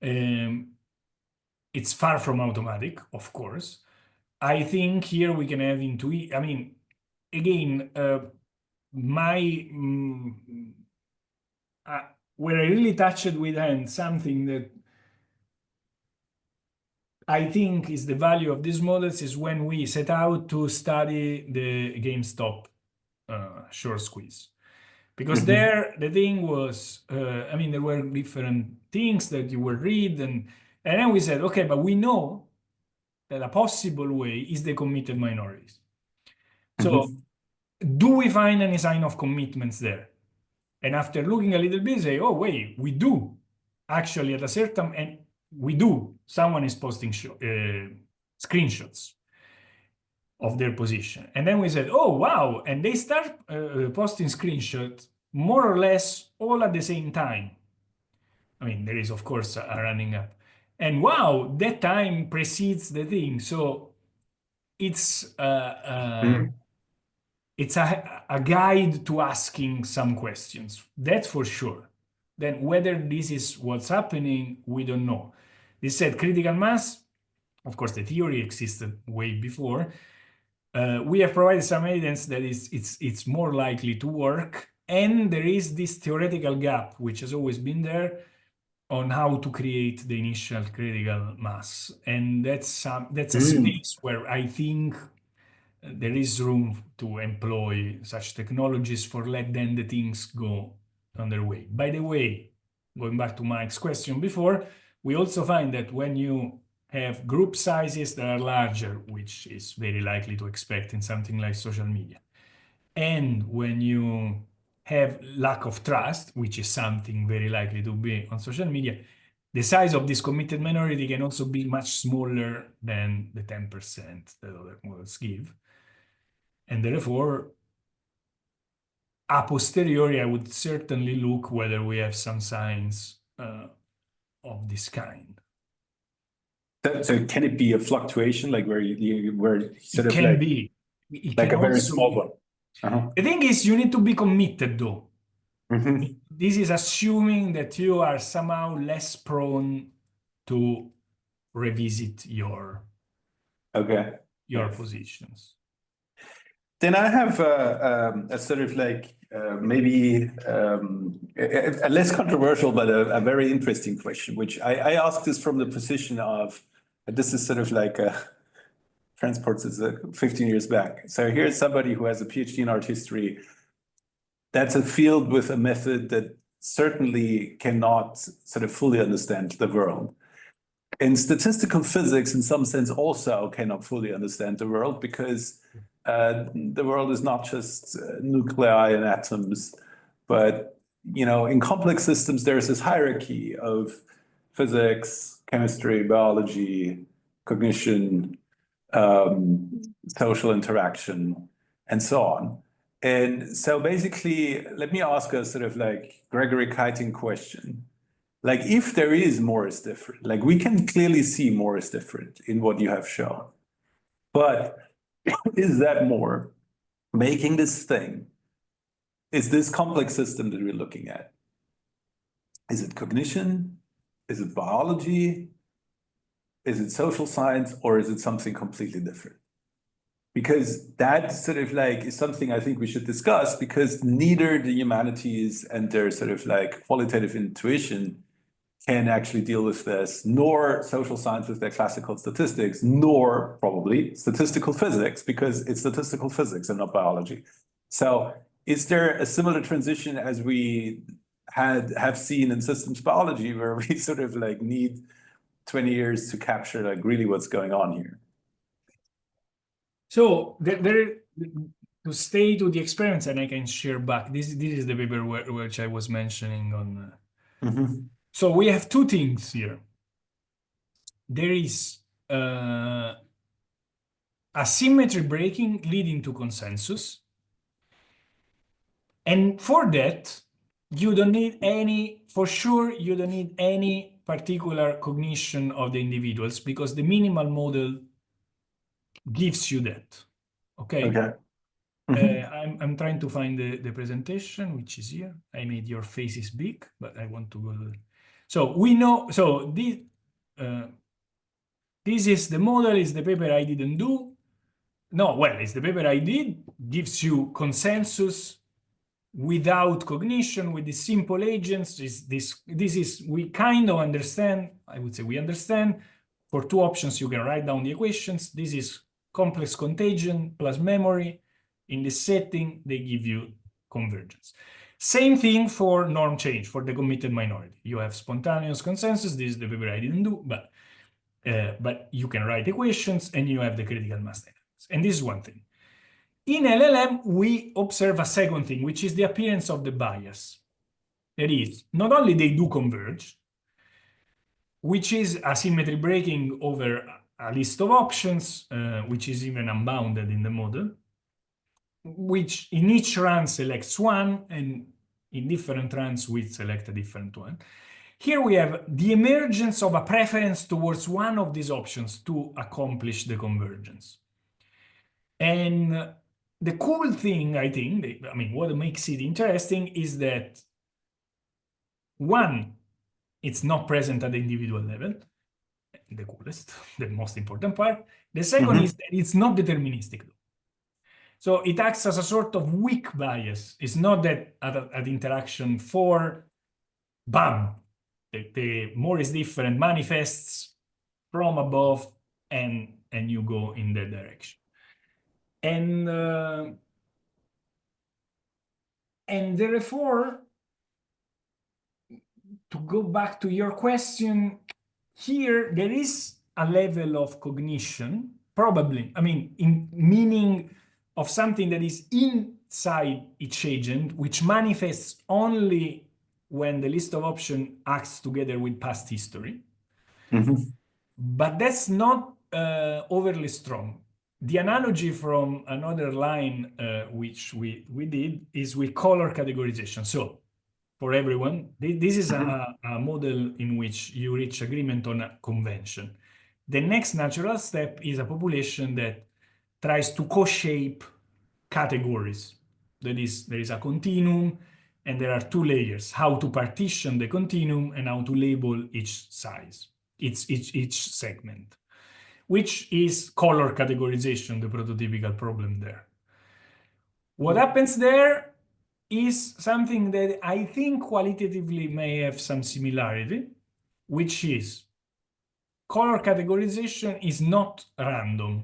it's far from automatic, of course. I think here we can have I mean, again, where I really touched with hand something that I think is the value of these models is when we set out to study the GameStop short squeeze. Because there, the thing was, I mean, there were different things that you would read, and then we said, okay, but we know that a possible way is the committed minorities. So do we find any sign of commitments there? And after looking a little bit, say, oh, wait, we do. Actually, at a certain, and we do. Someone is posting screenshots of their position. And then we said, oh, wow. And they start posting screenshots more or less all at the same time. I mean, there is, of course, a running up. And wow, that time precedes the thing. So it's it's a guide to asking some questions. That's for sure. Then whether this is what's happening, we don't know. They said critical mass, of course, the theory existed way before. We have provided some evidence that it's more likely to work, and there is this theoretical gap, which has always been there, on how to create the initial critical mass. And that's a space where I think there is room to employ such technologies for then the things go on their way. By the way, going back to Mike's question before, we also find that when you have group sizes that are larger, which is very likely to expect in something like social media, and when you have lack of trust, which is something very likely to be on social media, the size of this committed minority can also be much smaller than the 10% that other models give. And therefore, a posteriori, I would certainly look whether we have some signs of this kind. So can it be a fluctuation, like where sort it of can like, be. It like can a very also small be. one? Uh-huh. The thing is, you need to be committed, though. Mhm. This is assuming that you are somehow less prone to revisit your Okay. positions. Then I have a sort of like maybe a less controversial, but a very interesting question, which I asked this from the position of, this is sort of like transports is 15 years back. So here's somebody who has a PhD in art history. That's a field with a method that certainly cannot sort of fully understand the world. And statistical physics, in some sense, also cannot fully understand the world, because the world is not just nuclei and atoms, but in complex systems, there's this hierarchy of physics, chemistry, biology, cognition, social interaction, and so on. And so basically, let me ask a sort of like Gregory Kiting question. Like, if there is more is different, like we can clearly see more is different in what you have shown, but is that more making this thing? Is this complex system that we're looking at? Is it cognition? Is it biology? Is it social science? Or is it something completely different? Because that sort of like is something I think we should discuss, because neither the humanities and their sort of like qualitative intuition can actually deal with this, nor social science with their classical statistics, nor probably statistical physics, because it's statistical physics and not biology. So is there a similar transition as we have seen in systems biology, where we sort of like need 20 years to capture like really what's going on here? So to stay to the experiments, and I can share back, this is the paper which I was mentioning on. So we have two things here. There is asymmetry breaking leading to consensus. And for that, you don't need for sure, you don't need any particular cognition of the individuals, because the minimal model gives you that. Okay? Okay. I'm trying to find the presentation, which is here. I made your faces big, but I want to go to so we know, so this is the model, is the paper I didn't do. No, well, it's the paper I did, gives you consensus without cognition, with the simple agents. This is, we kind of understand, I would say we understand. For two options, you can write down the equations. This is complex contagion plus memory. In this setting, they give you convergence. Same thing for norm change, for the committed minority. You have spontaneous consensus. This is the paper I didn't do, but you can write equations, and you have the critical mass dynamics. And this is one thing. In LLM, we observe a second thing, which is the appearance of the bias. That is, not only they do converge, which is asymmetry breaking over a list of options, which is even unbounded in the model, which in each run selects one, and in different runs we select a different one. Here we have the emergence of a preference towards one of these options to accomplish the convergence. And the cool thing, I think, what makes it interesting is that, one, it's not present at the individual level. the coolest, the most important part. The second is that it's not deterministic. So it acts as a sort of weak bias. It's not that at interaction 4, bam, the more is different manifests from above and you go in that direction. And therefore, to go back to your question, here there is a level of cognition, probably, I mean, in meaning of something that is inside each agent, which manifests only when the list of options acts together with past history. But that's not overly strong. The analogy from another line which we did is with color categorization. So for everyone, this is a model in which you reach agreement on a convention. The next natural step is a population that tries to co-shape categories. That is, there is a continuum and there are 2 layers, how to partition the continuum and how to label each size, each segment, which is color categorization, the prototypical problem there. What happens there is something that I think qualitatively may have some similarity, which is color categorization is not random.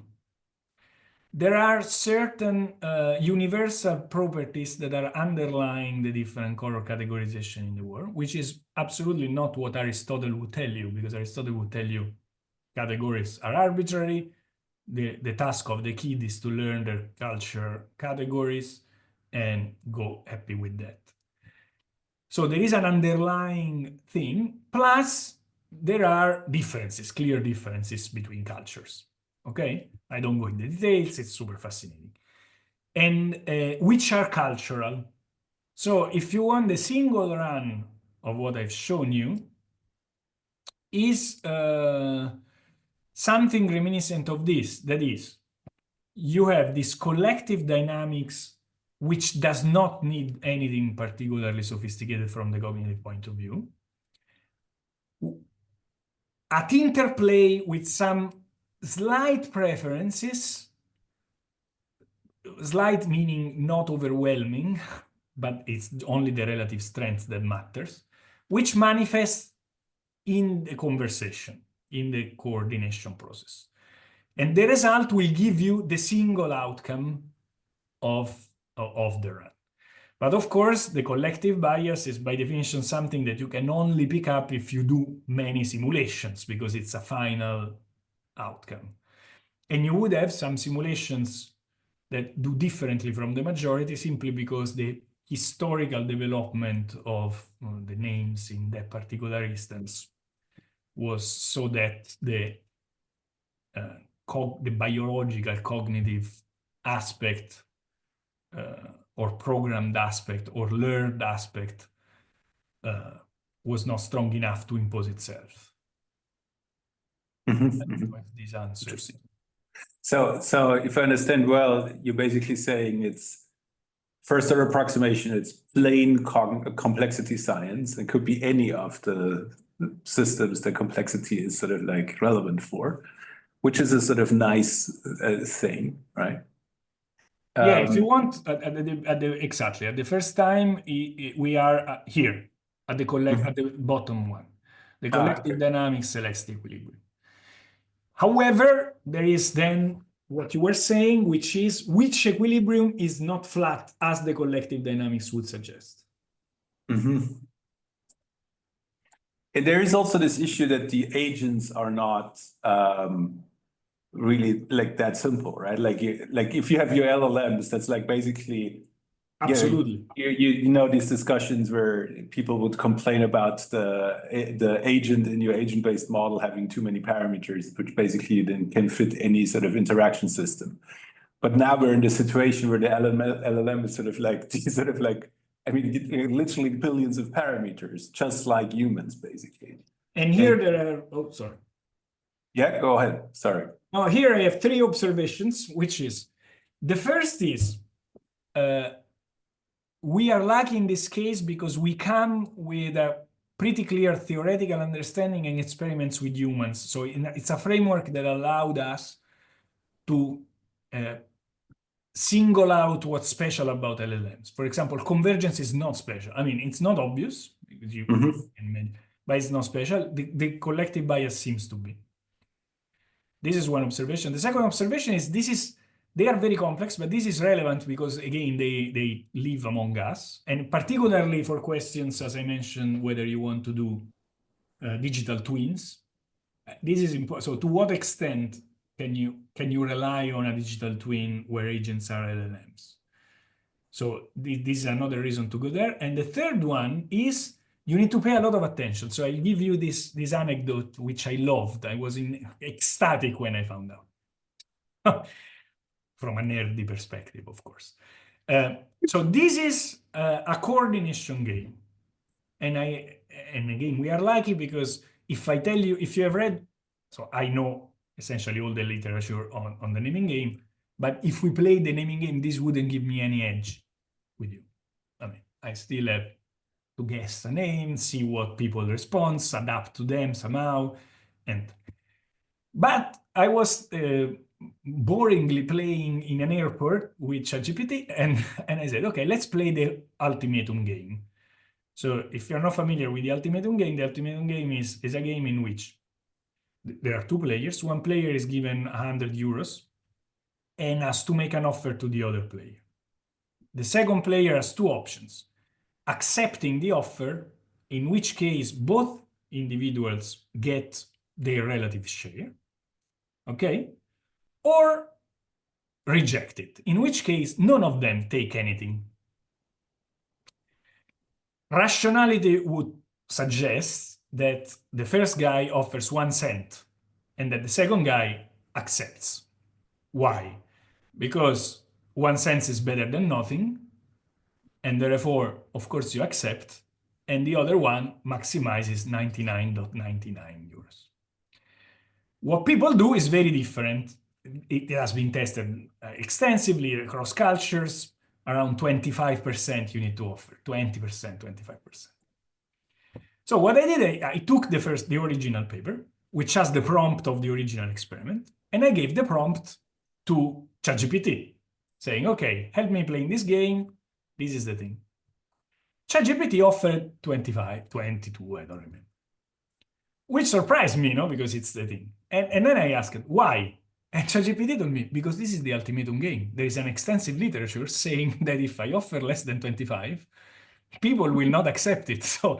There are certain universal properties that are underlying the different color categorization in the world, which is absolutely not what Aristotle would tell you, because Aristotle would tell you categories are arbitrary. The task of the kid is to learn their culture categories and go happy with that. So there is an underlying thing, plus there are differences, clear differences between cultures. Okay, I don't go into the details, it's super fascinating. And which are cultural. So if you want the single run of what I've shown you is something reminiscent of this, that is, you have this collective dynamics which does not need anything particularly sophisticated from the cognitive point of view, at interplay with some slight preferences, slight meaning not overwhelming, but it's only the relative strength that matters, which manifests in the conversation, in the coordination process. And the result will give you the single outcome of the run. But of course, the collective bias is by definition something that you can only pick up if you do many simulations, because it's a final outcome. And you would have some simulations that do differently from the majority simply because the historical development of the names in that particular instance was so that the biological cognitive aspect or programmed aspect or learned aspect was not strong enough to impose itself. These answers. So if I understand well, you're basically saying it's first order approximation, it's plain complexity science. It could be any of the systems that complexity is sort of like relevant for, which is a sort of nice thing, right? Yeah, if you want, exactly at the first time, we are here at the bottom one. The collective dynamics selects the equilibrium. However, there is then what you were saying, which is which equilibrium is not flat as the collective dynamics would suggest. And there is also this issue that the agents are not really like that simple, right? Like if you have your LLMs, that's like basically absolutely. You know these discussions where people would complain about the agent in your agent-based model having too many parameters, which basically then can fit any sort of interaction system. But now we're in the situation where the LLM is sort of like I mean, literally billions of parameters, just like humans, basically. And here there are, oh, sorry. Yeah, go ahead. Sorry. Now here I have 3 observations, which is, the first is, we are lucky in this case because we come with a pretty clear theoretical understanding and experiments with humans. So it's a framework that allowed us to single out what's special about LLMs. For example, convergence is not special. I mean, it's not obvious, because you can imagine, but it's not special. The collective bias seems to be. This is one observation. The second observation is they are very complex, but this is relevant because, again, they live among us. And particularly for questions, as I mentioned, whether you want to do digital twins. This is important. So to what extent can you rely on a digital twin where agents are LLMs? So this is another reason to go there. And the third one is you need to pay a lot of attention. So I'll give you this anecdote, which I loved. I was ecstatic when I found out. From a nerdy perspective, of course. So this is a coordination game. And again, we are lucky because if I tell you, if you have read, so I know essentially all the literature on the naming game, but if we play the naming game, this wouldn't give me any edge with you. I mean, I still have to guess a name, see what people respond, adapt to them somehow. But I was boringly playing in an airport with ChatGPT, and I said, okay, let's play the ultimatum game. So if you're not familiar with the ultimatum game is a game in which there are two players. One player is given 100 euros and has to make an offer to the other player. The second player has two options: accepting the offer, in which case both individuals get their relative share, okay? Or reject it, in which case none of them take anything. Rationality would suggest that the first guy offers 1 cent and that the second guy accepts. Why? Because 1 cent is better than nothing, and therefore, of course, you accept, and the other one maximizes 99.99 euros. What people do is very different. It has been tested extensively across cultures. Around 25% you need to offer, 20%, 25%. So what I did, I took the original paper, which has the prompt of the original experiment, and I gave the prompt to ChatGPT, saying, okay, help me playing this game. This is the thing. ChatGPT offered 25, 22, I don't remember. Which surprised me, because it's the thing. And then I asked, why? And ChatGPT told me, because this is the ultimatum game. There is an extensive literature saying that if I offer less than 25, people will not accept it. So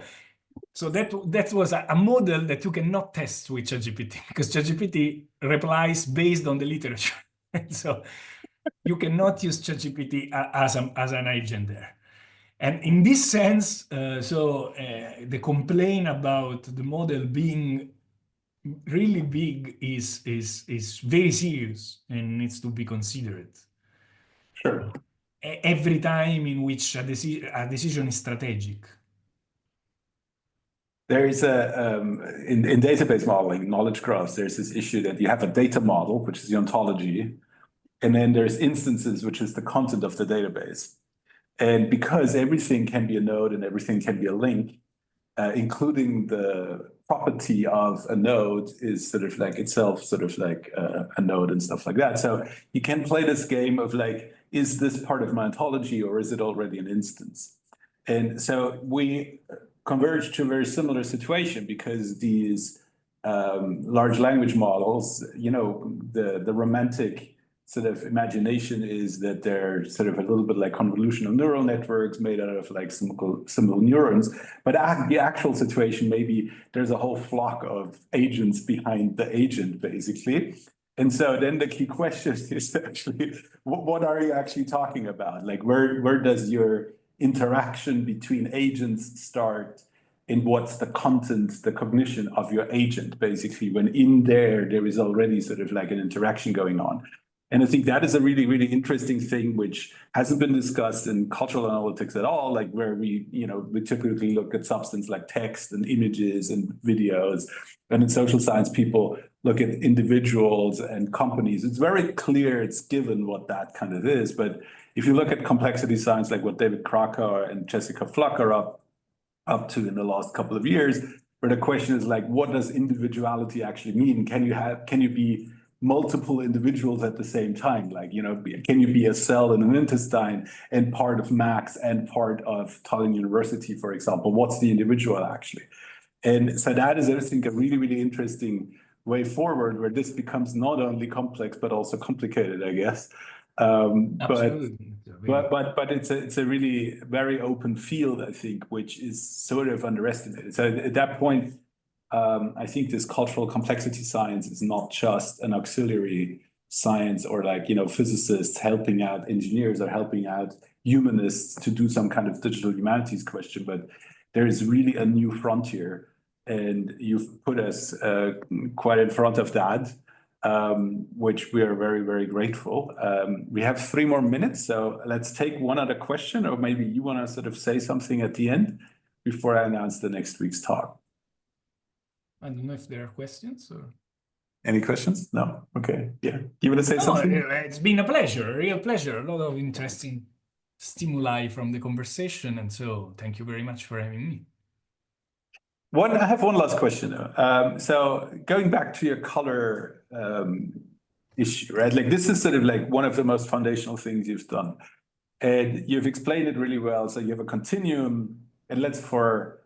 that was a model that you cannot test with ChatGPT, because ChatGPT replies based on the literature. So you cannot use ChatGPT as an agent there. And in this sense, the complaint about the model being really big is very serious and needs to be considered. Sure. Every time in which a decision is strategic. There is in database modeling, knowledge graphs, there's this issue that you have a data model, which is the ontology, and then there's instances, which is the content of the database. And because everything can be a node and everything can be a link, including the property of a node is sort of like itself sort of like a node and stuff like that. So you can play this game of like, is this part of my ontology or is it already an instance? And so we converge to a very similar situation because these large language models, the romantic sort of imagination is that they're sort of a little bit like convolutional neural networks made out of like simple neurons. But the actual situation, maybe there's a whole flock of agents behind the agent, basically. And so then the key question is actually, what are you actually talking about? Like, where does your interaction between agents start? And what's the content, the cognition of your agent, basically, when in there is already sort of like an interaction going on. And I think that is a really, really interesting thing, which hasn't been discussed in cultural analytics at all, like where we typically look at substance like text and images and videos. And in social science, people look at individuals and companies. It's very clear, it's given what that kind of is. But if you look at complexity science, like what David Krakauer and Jessica Fluck are up to in the last couple of years, where the question is like, what does individuality actually mean? Can you be multiple individuals at the same time? Like, can you be a cell in an intestine and part of Max and part of Tallinn University, for example? What's the individual actually? And so that is, I think, a really, really interesting way forward, where this becomes not only complex but also complicated, I guess. Absolutely. But it's a really very open field, I think, which is sort of underestimated. So at that point, I think this cultural complexity science is not just an auxiliary science, or like, physicists helping out engineers or helping out humanists to do some kind of digital humanities question, but there is really a new frontier, and you've put us quite in front of that, which we are very, very grateful. We have 3 more minutes, so let's take one other question, or maybe you want to sort of say something at the end before I announce the next week's talk. I don't know if there are questions or... Any questions? No? Okay. Yeah. You want to say something? It's been a pleasure, a real pleasure. A lot of interesting stimuli from the conversation, and so thank you very much for having me. I have one last question. So going back to your color issue, right? Like, this is sort of like one of the most foundational things you've done, and you've explained it really well. So you have a continuum, and let's, for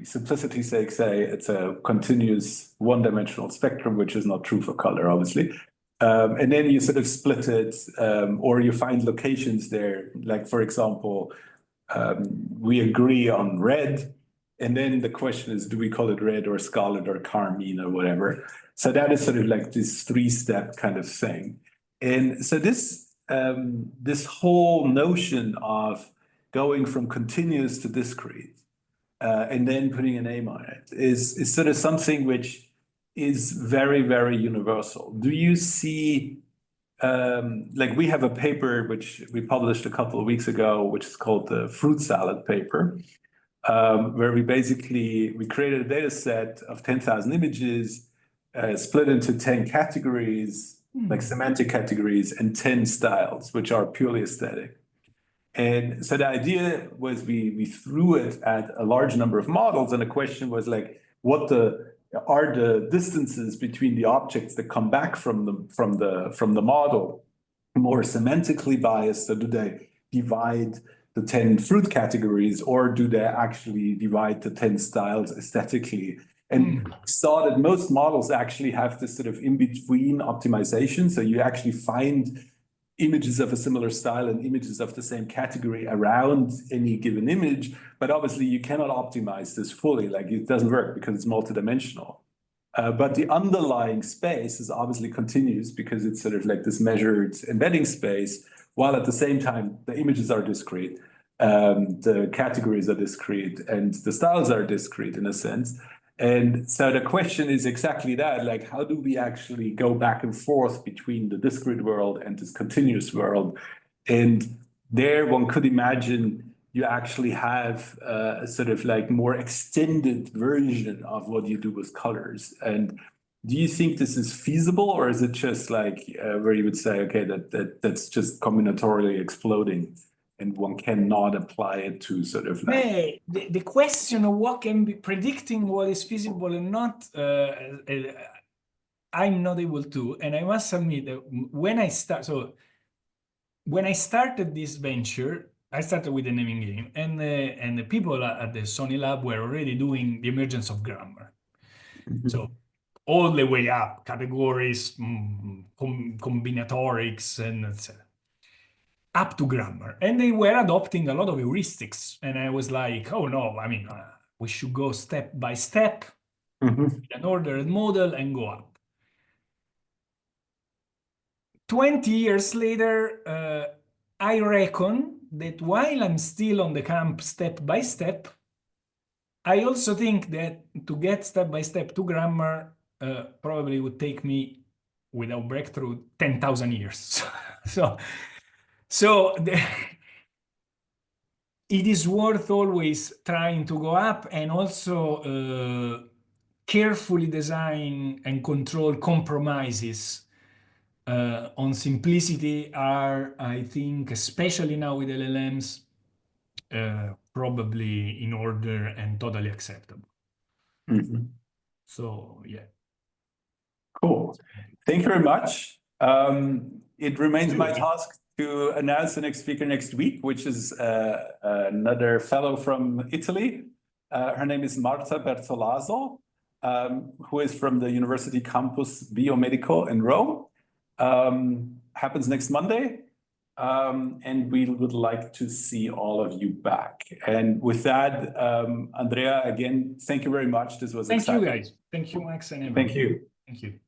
simplicity's sake, say it's a continuous one-dimensional spectrum, which is not true for color, obviously. And then you sort of split it, or you find locations there. Like, for example, we agree on red. And then the question is, do we call it red or scarlet or carmine or whatever? So that is sort of like this 3-step kind of thing. And so this whole notion of going from continuous to discrete, and then putting a name on it is sort of something which is very, very universal. Do you see, like, we have a paper which we published a couple of weeks ago, which is called the fruit salad paper, where we created a data set of 10,000 images, split into 10 categories, like semantic categories, and 10 styles, which are purely aesthetic. And so the idea was we threw it at a large number of models, and the question was like, what are the distances between the objects that come back from the model more semantically biased? So do they divide the 10 fruit categories, or do they actually divide the 10 styles aesthetically? And saw that most models actually have this sort of in-between optimization. So you actually find images of a similar style and images of the same category around any given image, but obviously you cannot optimize this fully. Like, it doesn't work because it's multidimensional. But the underlying space is obviously continuous, because it's sort of like this measured embedding space, while at the same time the images are discrete, the categories are discrete, and the styles are discrete in a sense. And so the question is exactly that, like, how do we actually go back and forth between the discrete world and this continuous world? And there one could imagine you actually have a sort of like more extended version of what you do with colors. And do you think this is feasible, or is it just like where you would say, okay, that's just combinatorially exploding, and one cannot apply it to sort of like... The question of what can be predicting what is feasible and not, I'm not able to. And I must admit that when I started this venture, I started with the naming game, and the people at the Sony Lab were already doing the emergence of grammar. So all the way up, categories, combinatorics, and etc. Up to grammar, and they were adopting a lot of heuristics, and I was like, oh no, I mean, we should go step by step, an ordered model, and go up. 20 years later, I reckon that while I'm still on the camp step by step, I also think that to get step by step to grammar probably would take me, without breakthrough, 10,000 years. So it is worth always trying to go up, and also carefully design and control compromises on simplicity are, I think, especially now with LLMs, probably in order and totally acceptable. Mhm. So yeah. Cool. Thank you very much. It remains my task to announce the next speaker next week, which is another fellow from Italy. Her name is Marta Bertolazzo, who is from the University Campus Biomedico in Rome. Happens next Monday. And we would like to see all of you back. And with that, Andrea, again, thank you very much. This was exciting. Thank you, guys. Thank you, Max and everyone. Thank you. Thank you.